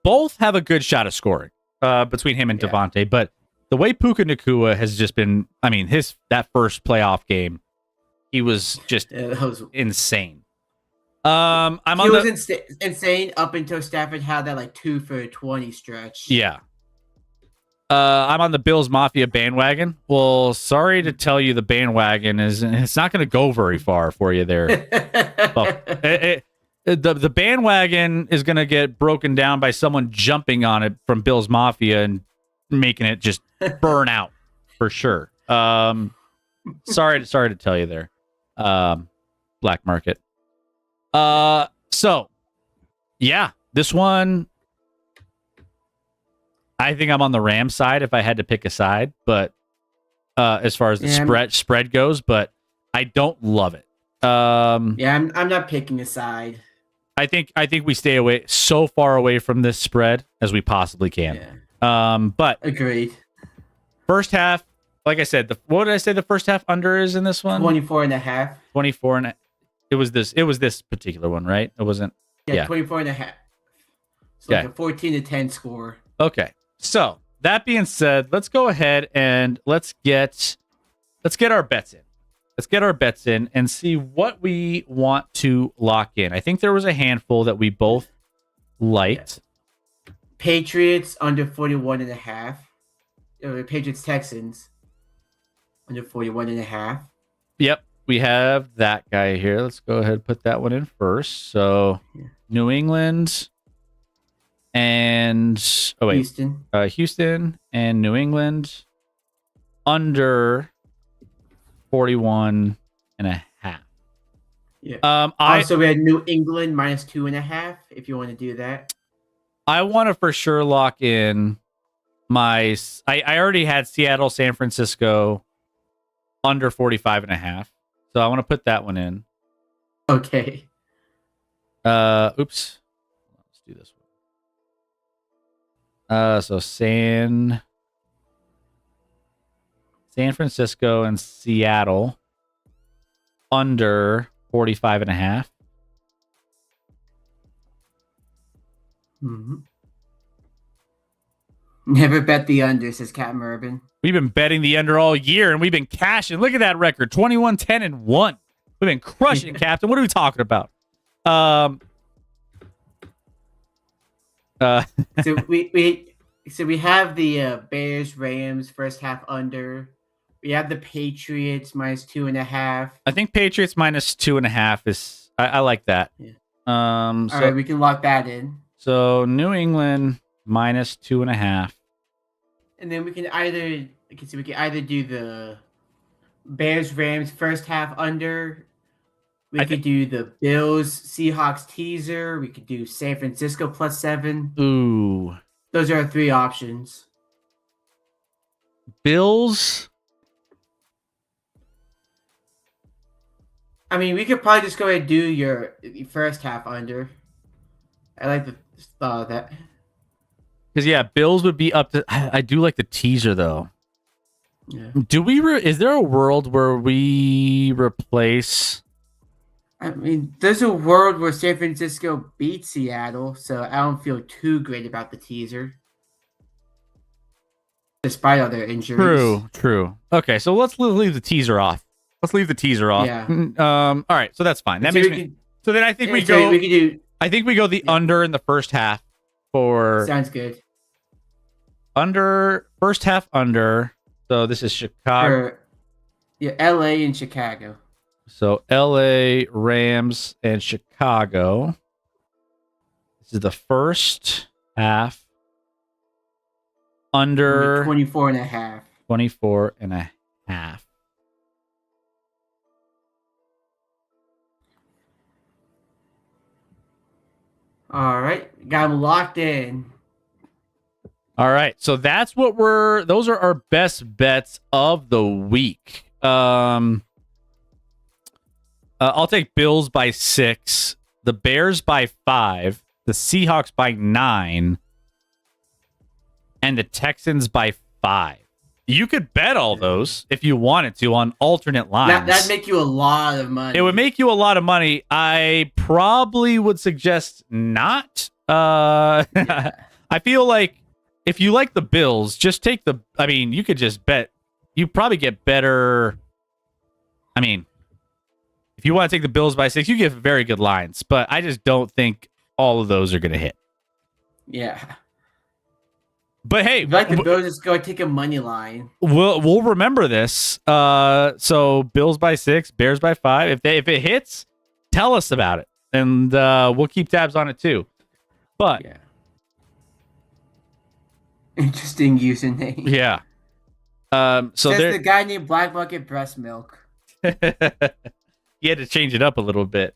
Both have a good shot of scoring between him and Devontae, but the way Puka Nacua has just been, that first playoff game, he was just insane. He was insane up until Stafford had that 2 for 20 stretch. Yeah. I'm on the Bills Mafia bandwagon. Well, sorry to tell you, the bandwagon it's not going to go very far for you there. The bandwagon is going to get broken down by someone jumping on it from Bills Mafia and making it just burn out for sure. Sorry to tell you there. Black market. So yeah, this one, I think I'm on the Rams side if I had to pick a side, but as far as the spread goes, but I don't love it. I'm not picking a side. I think we stay so far away from this spread as we possibly can. But agreed. First half, like I said, what did I say the first half under is in this one? 24.5. 24 and it was this particular one, right? It wasn't. Yeah. 24.5. So like a 14-10 score. Okay. So that being said, let's go ahead and let's get our bets in. Let's get our bets in and see what we want to lock in. I think there was a handful that we both liked. Yeah. Patriots under 41.5. Patriots Texans under 41.5. Yep, we have that guy here. Let's go ahead and put that one in first. So New England and Houston and New England under 41.5. Yeah. Also, we had New England minus 2.5. If you want to do that, I want to for sure lock in I already had Seattle, San Francisco under 45.5. So I want to put that one in. Okay. Oops. Let's do this one. So San Francisco and Seattle under 45.5. Mm-hmm. Never bet the under, says Captain Urban. We've been betting the under all year, and we've been cashing. Look at that record, 21-10-1. We've been crushing it, Captain. What are we talking about? So we have the Bears Rams first half under. We have the Patriots minus 2.5. I think Patriots minus 2.5 is. I like that. Yeah. All right, we can lock that in. So New England minus 2.5. And then we can either do the Bears Rams first half under. We could do the Bills Seahawks teaser. We could do San Francisco plus 7. Ooh. Those are our 3 options. Bills. I mean, we could probably just go ahead and do your first half under. I like that. Because yeah, Bills would be up to. I do like the teaser though. Yeah. Do we? Is there a world where we replace? I mean, there's a world where San Francisco beats Seattle, so I don't feel too great about the teaser, despite all their injuries. True. Okay, so let's leave the teaser off. Yeah. All right, so that's fine. That So makes we me. could- So then I think we so go. we could do. I think we go the under in the first half for Sounds good. under first half under. So this is Chicago. LA and Chicago. So LA Rams and Chicago. This is the first half under 24.5. 24.5. All right, got them locked in. All right, so that's what those are our best bets of the week. I'll take Bills by 6, the Bears by 5, the Seahawks by 9, and the Texans by 5. You could bet all those if you wanted to on alternate lines. That'd make you a lot of money. It would make you a lot of money. I probably would suggest not. I feel like if you like the Bills, just take the. I mean, you could just bet. You probably get better. I mean, if you want to take the Bills by 6, you get very good lines. But I just don't think all of those are going to hit. Yeah. But hey, If you like the Bills, just go take a money line. we'll remember this. So Bills by 6, Bears by 5. If it hits, tell us about it, and we'll keep tabs on it too. But Yeah. Interesting username. yeah. So Says there, the guy named Black Bucket Breast Milk. you had to change it up a little bit.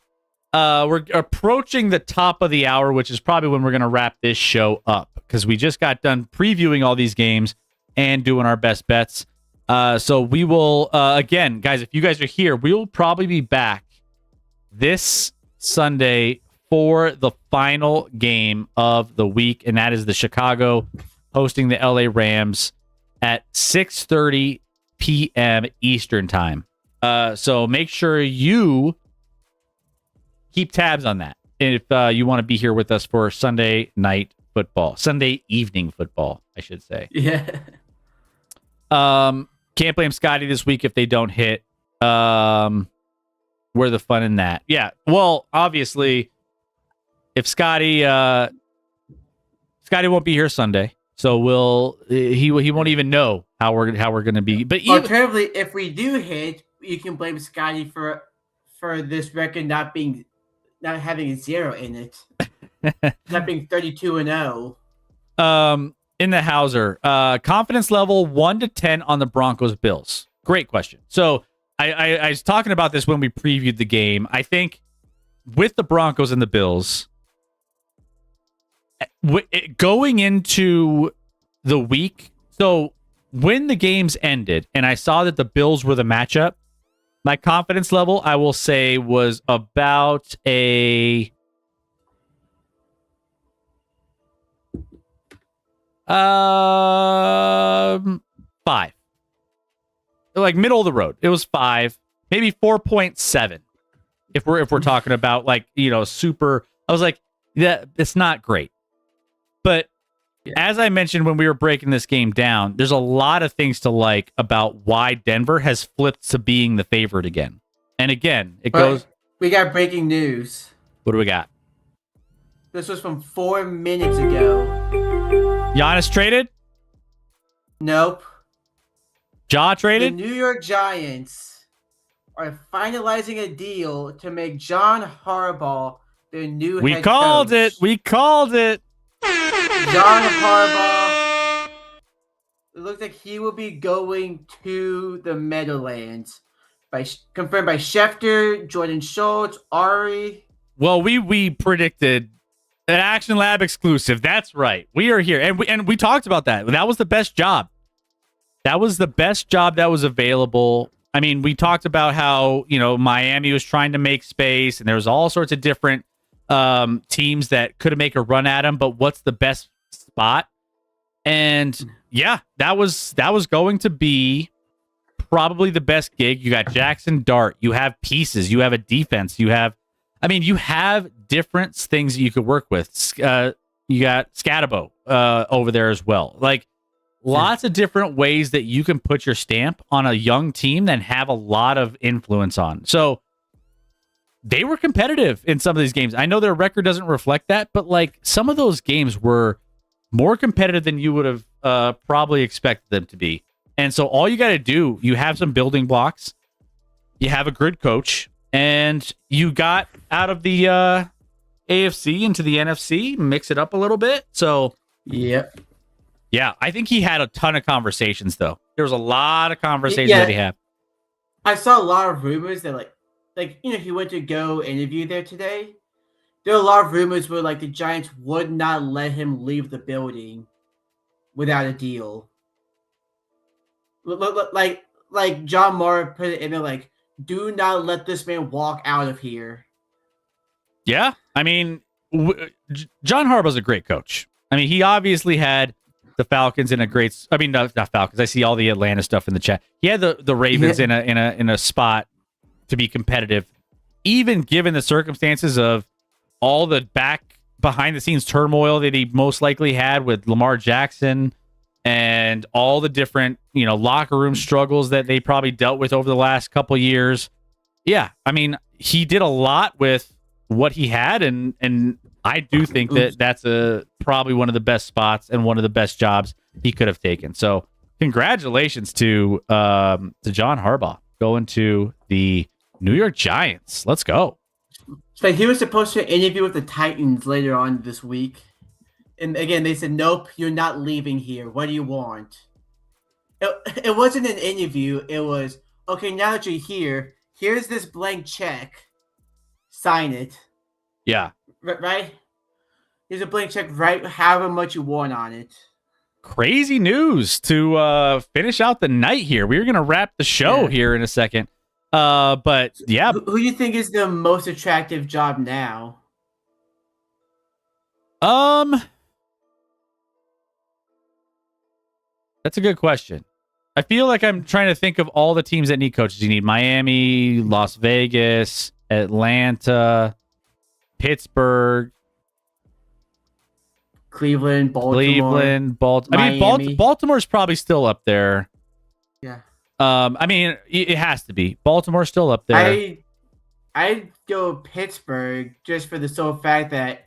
We're approaching the top of the hour, which is probably when we're going to wrap this show up because we just got done previewing all these games and doing our best bets. So we will, again, guys, if you guys are here, we will probably be back this Sunday for the final game of the week, and that is the Chicago hosting the LA Rams at 6:30 p.m. Eastern time. So make sure you keep tabs on that if you want to be here with us for Sunday evening football, I should say. Yeah. Can't blame Scotty this week if they don't hit. Where the fun in that? Yeah. Well, obviously, if Scotty won't be here Sunday, so he won't even know how we're going to be. But Alternatively, if we do hit, you can blame Scotty for this record not having a 0 in it, not being 32-0. In the Hauser, confidence level 1 to 10 on the Broncos Bills. Great question. So I was talking about this when we previewed the game. I think with the Broncos and the Bills, going into the week, so when the games ended and I saw that the Bills were the matchup, My confidence level, I will say, was about a 5. Like middle of the road. It was 5, maybe 4.7. If we're talking about like, super, I was like, yeah, it's not great. But as I mentioned when we were breaking this game down, there's a lot of things to like about why Denver has flipped to being the favorite again. And again, it goes. We got breaking news. What do we got? This was from 4 minutes ago. Giannis traded? Nope. Ja The traded? New York Giants are finalizing a deal to make John Harbaugh their new We head called coach. it. We called it. John Harbaugh. It looks like he will be going to the Meadowlands. Confirmed by Schefter, Jordan Schultz, Ari. Well, we predicted an Action Lab exclusive. That's right. We are here, and we talked about that. That was the best job. That was the best job that was available. I mean, we talked about how Miami was trying to make space, and there was all sorts of different teams that could make a run at him. But what's the best spot? And yeah, that was going to be probably the best gig. You got Jackson Dart. You have pieces. You have a defense. You have different things that you could work with. You got Scatabo over there as well. Like lots of different ways that you can put your stamp on a young team that have a lot of influence on. So they were competitive in some of these games. I know their record doesn't reflect that, but like some of those games were more competitive than you would have probably expected them to be. And so all you got to do, you have some building blocks, you have a good coach, and you got out of the AFC into the NFC, mix it up a little bit. So, Yep. Yeah, I think he had a ton of conversations, though. There was a lot of conversations that he had. I saw a lot of rumors that he went to go interview there today. There are a lot of rumors where the Giants would not let him leave the building without a deal. Like John Mara put it in there, do not let this man walk out of here. Yeah, I mean, John Harbaugh's a great coach. I mean, he obviously had the Falcons in a great. I mean, not Falcons. I see all the Atlanta stuff in the chat. He had the Ravens in a spot to be competitive, even given the circumstances of all the behind the scenes turmoil that he most likely had with Lamar Jackson and all the different locker room struggles that they probably dealt with over the last couple of years. Yeah, I mean, he did a lot with what he had, and I do think that that's probably one of the best spots and one of the best jobs he could have taken. So congratulations to John Harbaugh going to the New York Giants. Let's go. So he was supposed to interview with the Titans later on this week. And again, they said, nope, you're not leaving here. What do you want? It wasn't an interview. It was, okay, now that you're here, here's this blank check. Sign it. Yeah. Right? Here's a blank check, right? However much you want on it. Crazy news to finish out the night here. We're going to wrap the show here in a second. But yeah. Who do you think is the most attractive job now? That's a good question. I feel like I'm trying to think of all the teams that need coaches. You need Miami, Las Vegas, Atlanta, Pittsburgh, Cleveland, Baltimore. I mean, Baltimore's probably still up there. Yeah. I mean, it has to be. Baltimore's still up there. I'd go Pittsburgh just for the sole fact that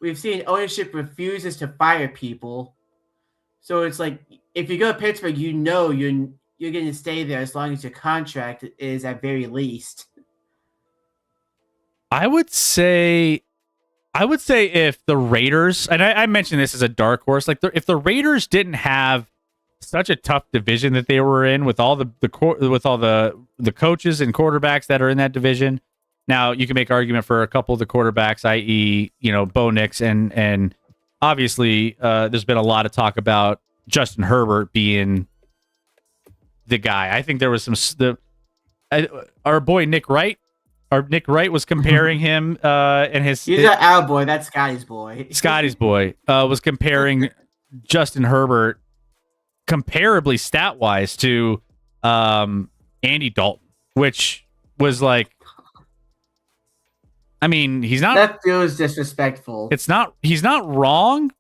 we've seen ownership refuses to fire people. So it's like, if you go to Pittsburgh, you're going to stay there as long as your contract is at very least. I would say if the Raiders, and I mentioned this as a dark horse, if the Raiders didn't have such a tough division that they were in with all the coaches and quarterbacks that are in that division. Now you can make argument for a couple of the quarterbacks, i.e., Bo Nix, and obviously there's been a lot of talk about Justin Herbert being the guy. I think there was our boy Nick Wright. Nick Wright was comparing him and his. He's an our boy. That's Scotty's boy. Scotty's boy was comparing Justin Herbert comparably stat wise to Andy Dalton, which was like, I mean, he's not. That feels disrespectful. He's not wrong.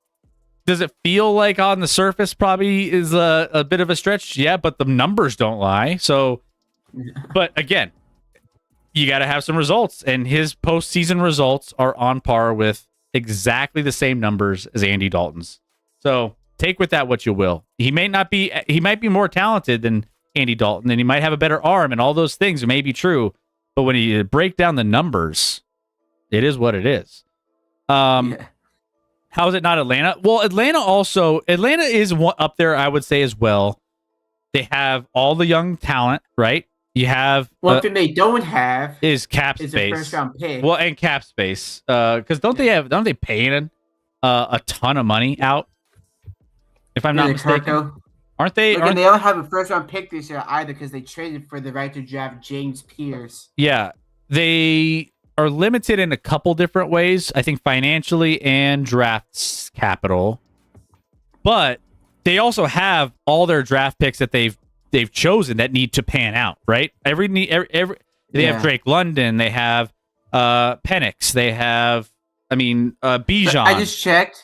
Does it feel like on the surface probably is a bit of a stretch? Yeah, but the numbers don't lie. So, but again, you got to have some results, and his postseason results are on par with exactly the same numbers as Andy Dalton's. So take with that what you will. He might be more talented than Andy Dalton, and he might have a better arm, and all those things may be true. But when you break down the numbers, it is what it is. Yeah. How is it not Atlanta? Well, Atlanta is up there, I would say, as well. They have all the young talent, right? You have one thing they don't have is cap is space. a first round pick. Well, and cap space. Because don't they pay a ton of money out? If I'm not mistaken, aren't they? They don't have a first round pick this year either because they traded for the right to draft James Pierce. Yeah, they are limited in a couple different ways. I think financially and drafts capital, but they also have all their draft picks that they've chosen that need to pan out, right? They have Drake London, they have Penix, they have Bijan. I just checked.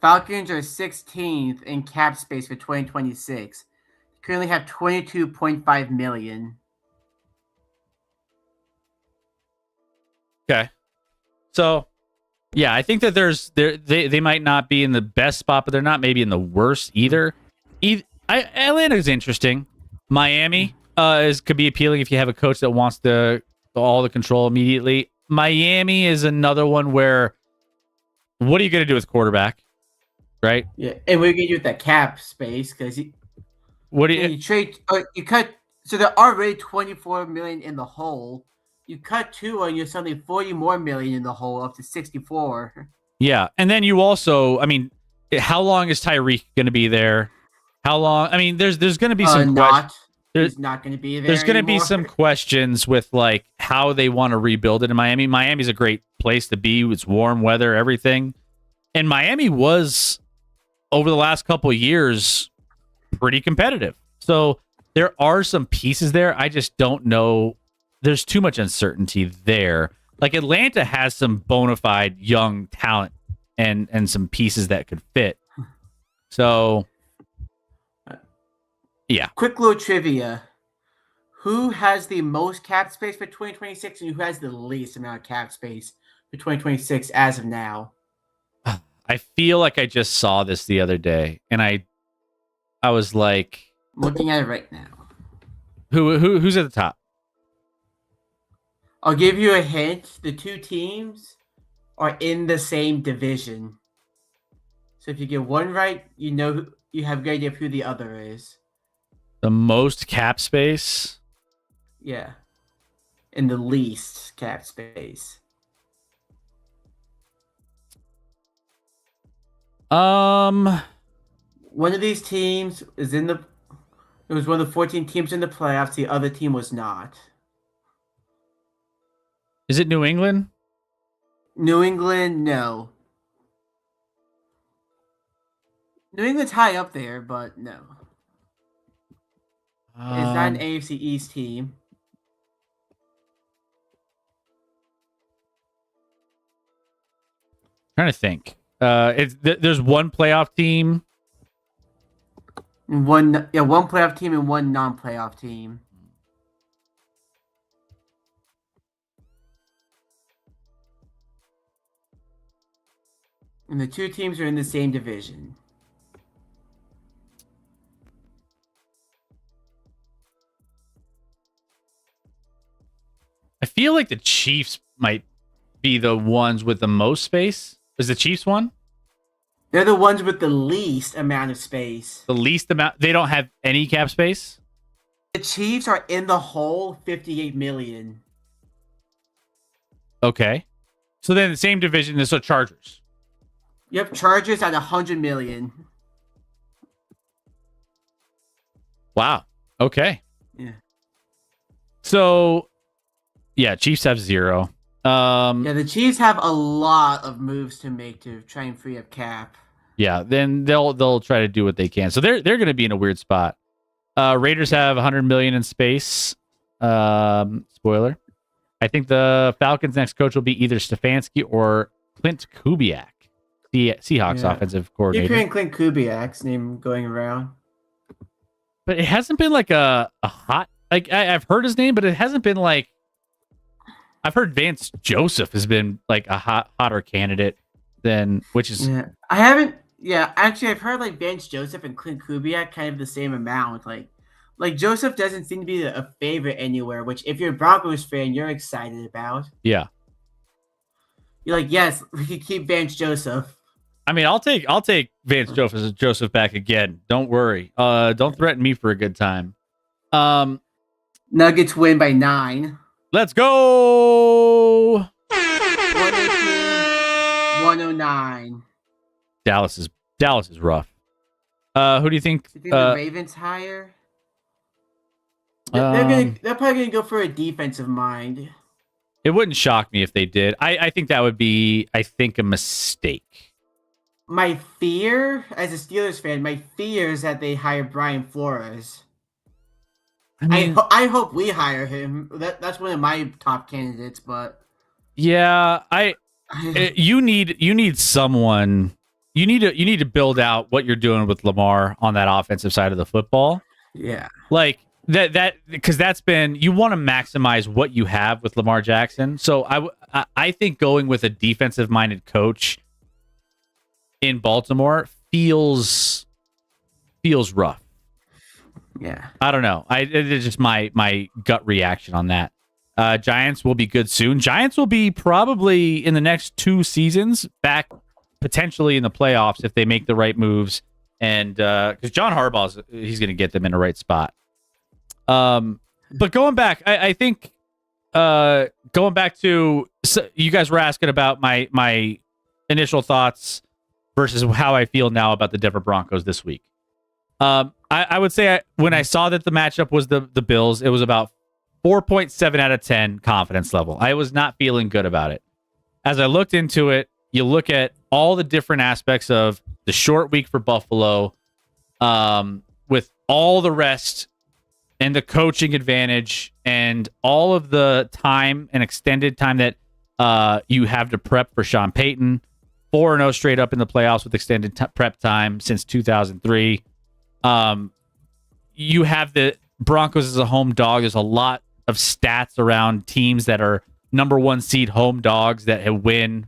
Falcons are 16th in cap space for 2026. Currently have 22.5 million. Okay. So, yeah, I think that they might not be in the best spot, but they're not maybe in the worst either. Atlanta's interesting. Miami could be appealing if you have a coach that wants all the control immediately. Miami is another one where, what are you going to do with quarterback, right? Yeah, and what are you going to do with that cap space? Because you trade, you cut. So they're already 24 million in the hole. You cut Tua, and you're suddenly 40 more million in the hole, up to 64. Yeah, and then you also, how long is Tyreek going to be there? How long? There's going to be some questions. He's not going to be there. There's going to be anymore. some questions with like how they want to rebuild it in Miami. Miami's a great place to be. It's warm weather, everything, and Miami was over the last couple of years pretty competitive. So there are some pieces there. I just don't know. There's too much uncertainty there. Like Atlanta has some bona fide young talent and some pieces that could fit. So, yeah. Quick little trivia. Who has the most cap space for 2026 and who has the least amount of cap space for 2026 as of now? I feel like I just saw this the other day and I was like, I'm looking at it right now. Who's at the top? I'll give you a hint. The two teams are in the same division. So if you get one right, you have a good idea of who the other is. The most cap space? Yeah. And the least cap space. One of these teams is it was one of the 14 teams in the playoffs. The other team was not. Is it New England? New England, no. New England's high up there, but no. It's not an AFC East team. Trying to think. There's one playoff team. One playoff team and one non-playoff team. And the two teams are in the same division. I feel like the Chiefs might be the ones with the most space. Is the Chiefs one? They're the ones with the least amount of space. The least amount? They don't have any cap space? The Chiefs are in the hole, 58 million. Okay. So then the same division is the Chargers. Yep, Chargers at 100 million. Wow. Okay. Yeah. So, yeah, Chiefs have 0. Yeah, the Chiefs have a lot of moves to make to try and free up cap. Yeah, then they'll try to do what they can. So they're going to be in a weird spot. Raiders have 100 million in space. Spoiler. I think the Falcons' next coach will be either Stefanski or Clint Kubiak, the Seahawks offensive coordinator. You're hearing Clint Kubiak's name going around. But it hasn't been like a hot... Like, I've heard his name, but it hasn't been like... I've heard Vance Joseph has been like a hotter candidate than... Which is... Yeah, I haven't... Yeah, actually, I've heard like Vance Joseph and Clint Kubiak kind of the same amount. Like Joseph doesn't seem to be a favorite anywhere, which if you're a Broncos fan, you're excited about. Yeah. You're like, yes, we could keep Vance Joseph. I mean, I'll take Vance Joseph back again. Don't worry. Don't threaten me for a good time. Nuggets win by 9. Let's go. 109. Dallas is rough. Who do you think? You think the Ravens higher? They're probably gonna go for a defensive mind. It wouldn't shock me if they did. I think that would be, a mistake. My fear, as a Steelers fan, is that they hire Brian Flores. I hope we hire him. That's one of my top candidates, but yeah, you need someone. You need to build out what you're doing with Lamar on that offensive side of the football. Yeah, like that because that's been, you want to maximize what you have with Lamar Jackson. So I think going with a defensive minded coach in Baltimore feels rough. Yeah, I don't know. It's just my gut reaction on that. Giants will be good soon. Giants will be probably in the next 2 seasons back potentially in the playoffs if they make the right moves, and because John Harbaugh's, he's going to get them in the right spot. But going back, I think going back to, you guys were asking about my initial thoughts versus how I feel now about the Denver Broncos this week. I would say when I saw that the matchup was the Bills, it was about 4.7 out of 10 confidence level. I was not feeling good about it. As I looked into it, you look at all the different aspects of the short week for Buffalo, with all the rest and the coaching advantage and all of the time and extended time that you have to prep for Sean Payton. 4-0 straight up in the playoffs with extended prep time since 2003. You have the Broncos as a home dog. There's a lot of stats around teams that are number 1 seed home dogs that have win.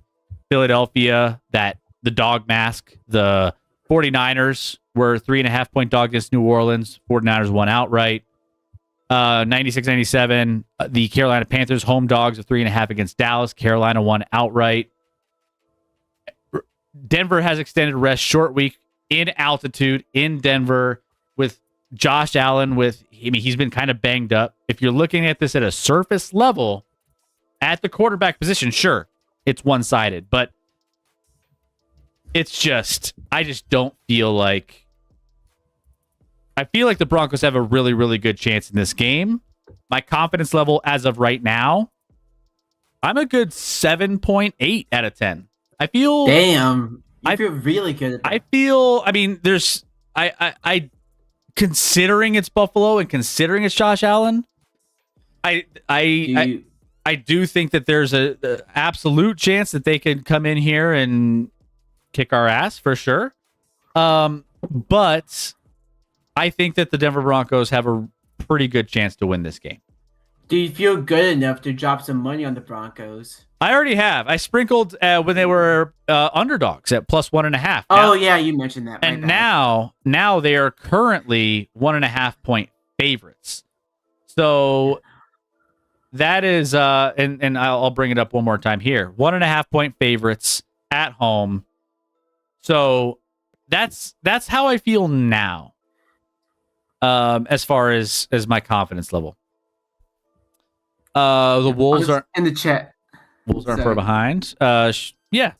Philadelphia, that the dog mask. The 49ers were 3.5-point dog against New Orleans. 49ers won outright. 96-97, the Carolina Panthers home dogs of 3.5 against Dallas. Carolina won outright. Denver has extended rest, short week in altitude in Denver with Josh Allen. He's been kind of banged up. If you're looking at this at a surface level, at the quarterback position, sure, it's one-sided, but I just don't feel like. I feel like the Broncos have a really, really good chance in this game. My confidence level as of right now, I'm a good 7.8 out of 10. I feel... Damn. I feel really good at that. I feel... I mean, there's... I considering it's Buffalo and considering it's Josh Allen, I do think that there's a absolute chance that they could come in here and kick our ass for sure. But I think that the Denver Broncos have a pretty good chance to win this game. Do you feel good enough to drop some money on the Broncos? I already have. I sprinkled when they were underdogs at +1.5. Oh, yeah, you mentioned that. And now they are currently 1.5-point favorites. So that is, and I'll bring it up one more time here. 1.5-point favorites at home. So that's how I feel now. As far as my confidence level. The Wolves are in the chat. Wolves aren't far behind. Yeah.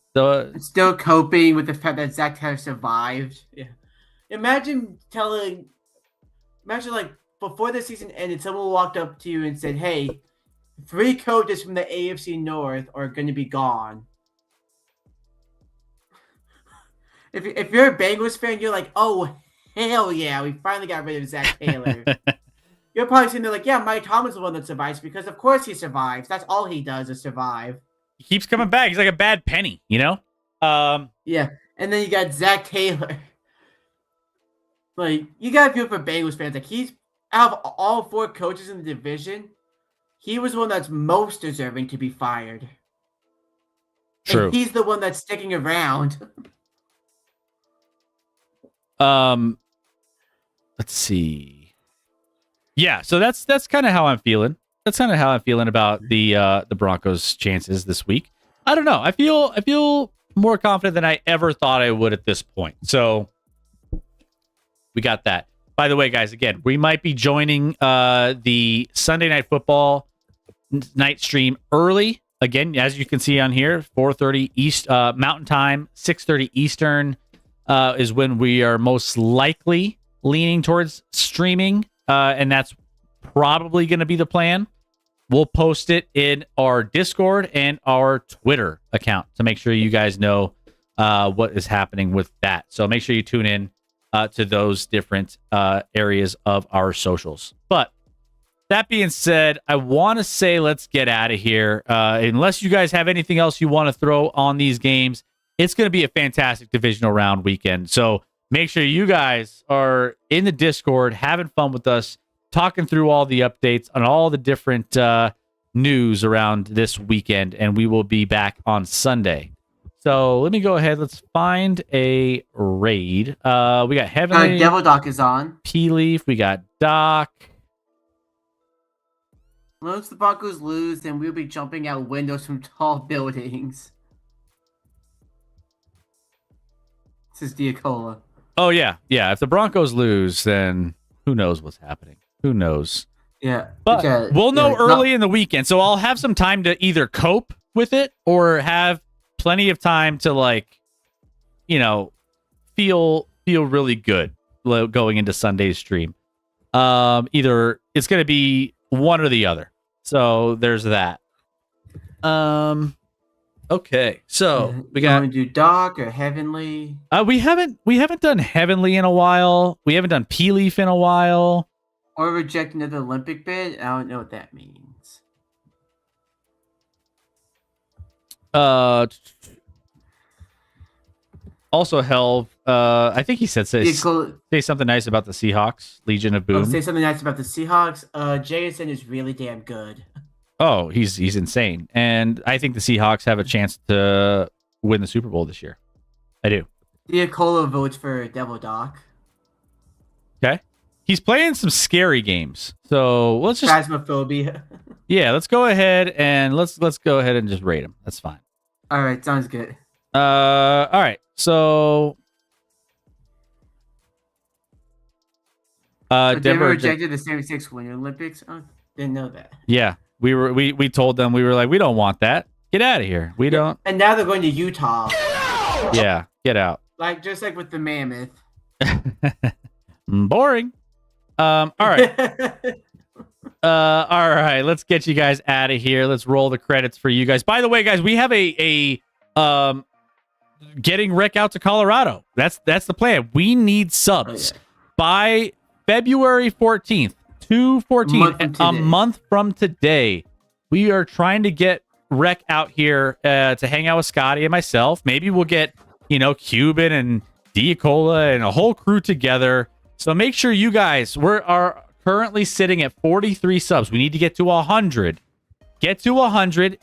Still coping with the fact that Zach Taylor survived. Yeah. Imagine like before the season ended, someone walked up to you and said, "Hey, 3 coaches from the AFC North are going to be gone." If you're a Bengals fan, you're like, "Oh, hell yeah, we finally got rid of Zach Taylor." You're probably sitting there like, "Yeah, Mike Tomlin's the one that survives because of course he survives. That's all he does is survive." He keeps coming back. He's like a bad penny, you know? Yeah, and then you got Zach Taylor. Like, you gotta feel for Bengals fans. Like, he's out of all 4 coaches in the division, he was the one that's most deserving to be fired. True. And he's the one that's sticking around. Let's see. Yeah, so that's kind of how I'm feeling. That's kind of how I'm feeling about the Broncos' chances this week. I don't know. I feel more confident than I ever thought I would at this point. So we got that. By the way, guys, again, we might be joining the Sunday Night Football night stream early. Again, as you can see on here, 4:30 East Mountain Time, 6:30 Eastern is when we are most likely leaning towards streaming, and that's probably going to be the plan. We'll post it in our Discord and our Twitter account to make sure you guys know what is happening with that. So make sure you tune in to those different areas of our socials. But that being said, I want to say let's get out of here. Unless you guys have anything else you want to throw on these games, it's going to be a fantastic divisional round weekend. So make sure you guys are in the Discord having fun with us, talking through all the updates on all the different news around this weekend, and we will be back on Sunday. So let me go ahead. Let's find a raid. We got Heavenly. Devil Doc is on. P-Leaf. We got Doc. Once the Broncos lose, then we'll be jumping out windows from tall buildings. This is Diacola. Oh, yeah. Yeah. If the Broncos lose, then who knows what's happening? Who knows? Yeah. But we'll know early in the weekend. So I'll have some time to either cope with it or have plenty of time to, like, you know, feel really good going into Sunday's stream. Either it's going to be one or the other. So there's that. Okay. So we got to do Doc or Heavenly. We haven't done Heavenly in a while. We haven't done P-Leaf in a while. Or reject another Olympic bid. I don't know what that means. Also, Helv, I think he said say something nice about the Seahawks, Legion of Boom. Say something nice about the Seahawks. Jason is really damn good. Oh, he's insane. And I think the Seahawks have a chance to win the Super Bowl this year. I do. Diacola votes for Devil Doc. Okay. He's playing some scary games. So let's just Phasmophobia. Yeah, let's go ahead and let's go ahead and just rate him. That's fine. All right, sounds good. All right. So Denver rejected the 76 Winter Olympics. Oh, didn't know that. Yeah. We told them, we were like, we don't want that. Get out of here. We don't. And now they're going to Utah. Yeah, get out. Like just like with the Mammoth. Boring. All right. All right. Let's get you guys out of here. Let's roll the credits for you guys. By the way, guys, we have a getting Rick out to Colorado. That's the plan. We need subs by February 14th. 2/14, a month from today. We are trying to get Rec out here to hang out with Scotty and myself. Maybe we'll get, Cuban and Diacola and a whole crew together. So make sure you guys, are currently sitting at 43 subs. We need to get to 100. Get to 100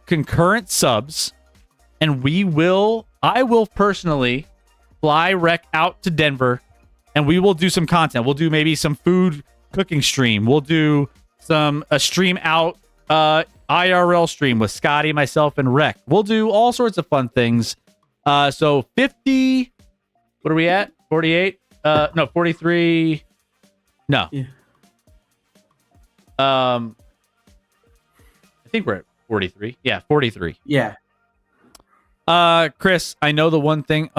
concurrent subs, and I will personally fly Rec out to Denver, and we will do some content. We'll do maybe some food cooking stream. We'll do a stream out IRL stream with Scotty, myself, and Rec. We'll do all sorts of fun things. So 50, what are we at? 48? No, 43. No. Yeah. I think we're at 43. Yeah, 43. Yeah. Chris, I know the one thing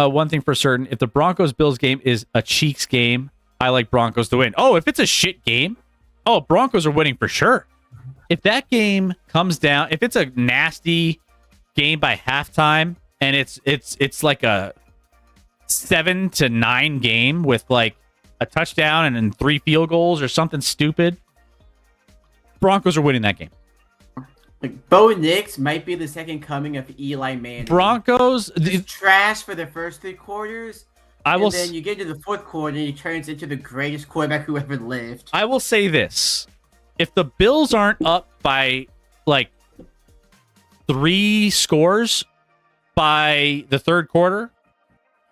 for certain. If the Broncos-Bills game is a Cheeks game, I like Broncos to win. Oh, if it's a shit game, Broncos are winning for sure. If that game comes down, if it's a nasty game by halftime and it's like a 7-9 game with like a touchdown and then 3 field goals or something stupid, Broncos are winning that game. Like Bo Nix might be the second coming of Eli Manning. Broncos trash for the first 3 quarters. Then you get to the 4th quarter and he turns into the greatest quarterback who ever lived. I will say this. If the Bills aren't up by like 3 scores by the 3rd quarter,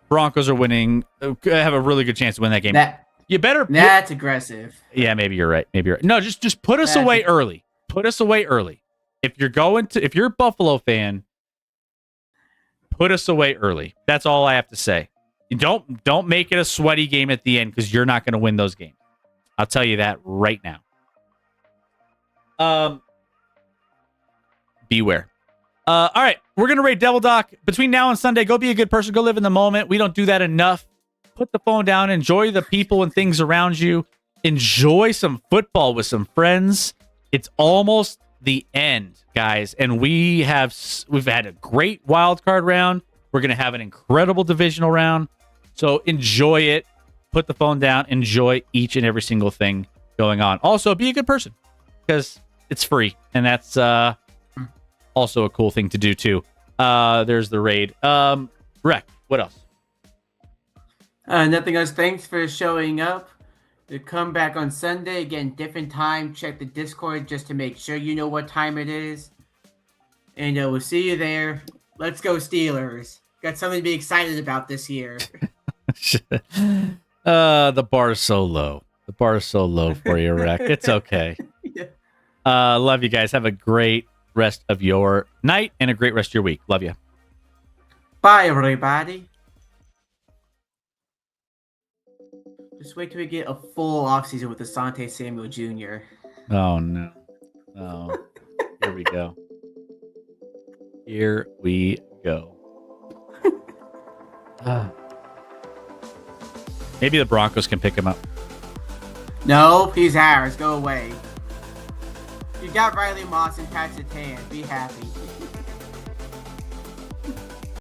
Broncos are winning. Have a really good chance to win that game. That's aggressive. Yeah, maybe you're right. No, just put us away early. Put us away early. If you're a Buffalo fan, put us away early. That's all I have to say. Don't make it a sweaty game at the end because you're not going to win those games. I'll tell you that right now. Beware. All right, we're going to rate Devil Doc. Between now and Sunday, go be a good person. Go live in the moment. We don't do that enough. Put the phone down. Enjoy the people and things around you. Enjoy some football with some friends. It's almost the end, guys. And we've had a great wild card round. We're going to have an incredible divisional round. So enjoy it. Put the phone down. Enjoy each and every single thing going on. Also, be a good person because it's free. And that's also a cool thing to do, too. There's the raid. Rec, what else? Nothing else. Thanks for showing up. To come back on Sunday. Again, different time. Check the Discord just to make sure you know what time it is. And we'll see you there. Let's go Steelers. Got something to be excited about this year. The bar is so low. The bar is so low for you, Rec. It's okay. Yeah. Love you guys. Have a great rest of your night and a great rest of your week. Love you. Bye, everybody. Just wait till we get a full offseason with Asante Samuel Jr. Oh, no. Oh, here we go. Here we go. Maybe the Broncos can pick him up. No, he's ours. Go away. You got Riley Moss and Pat Satan. Be happy.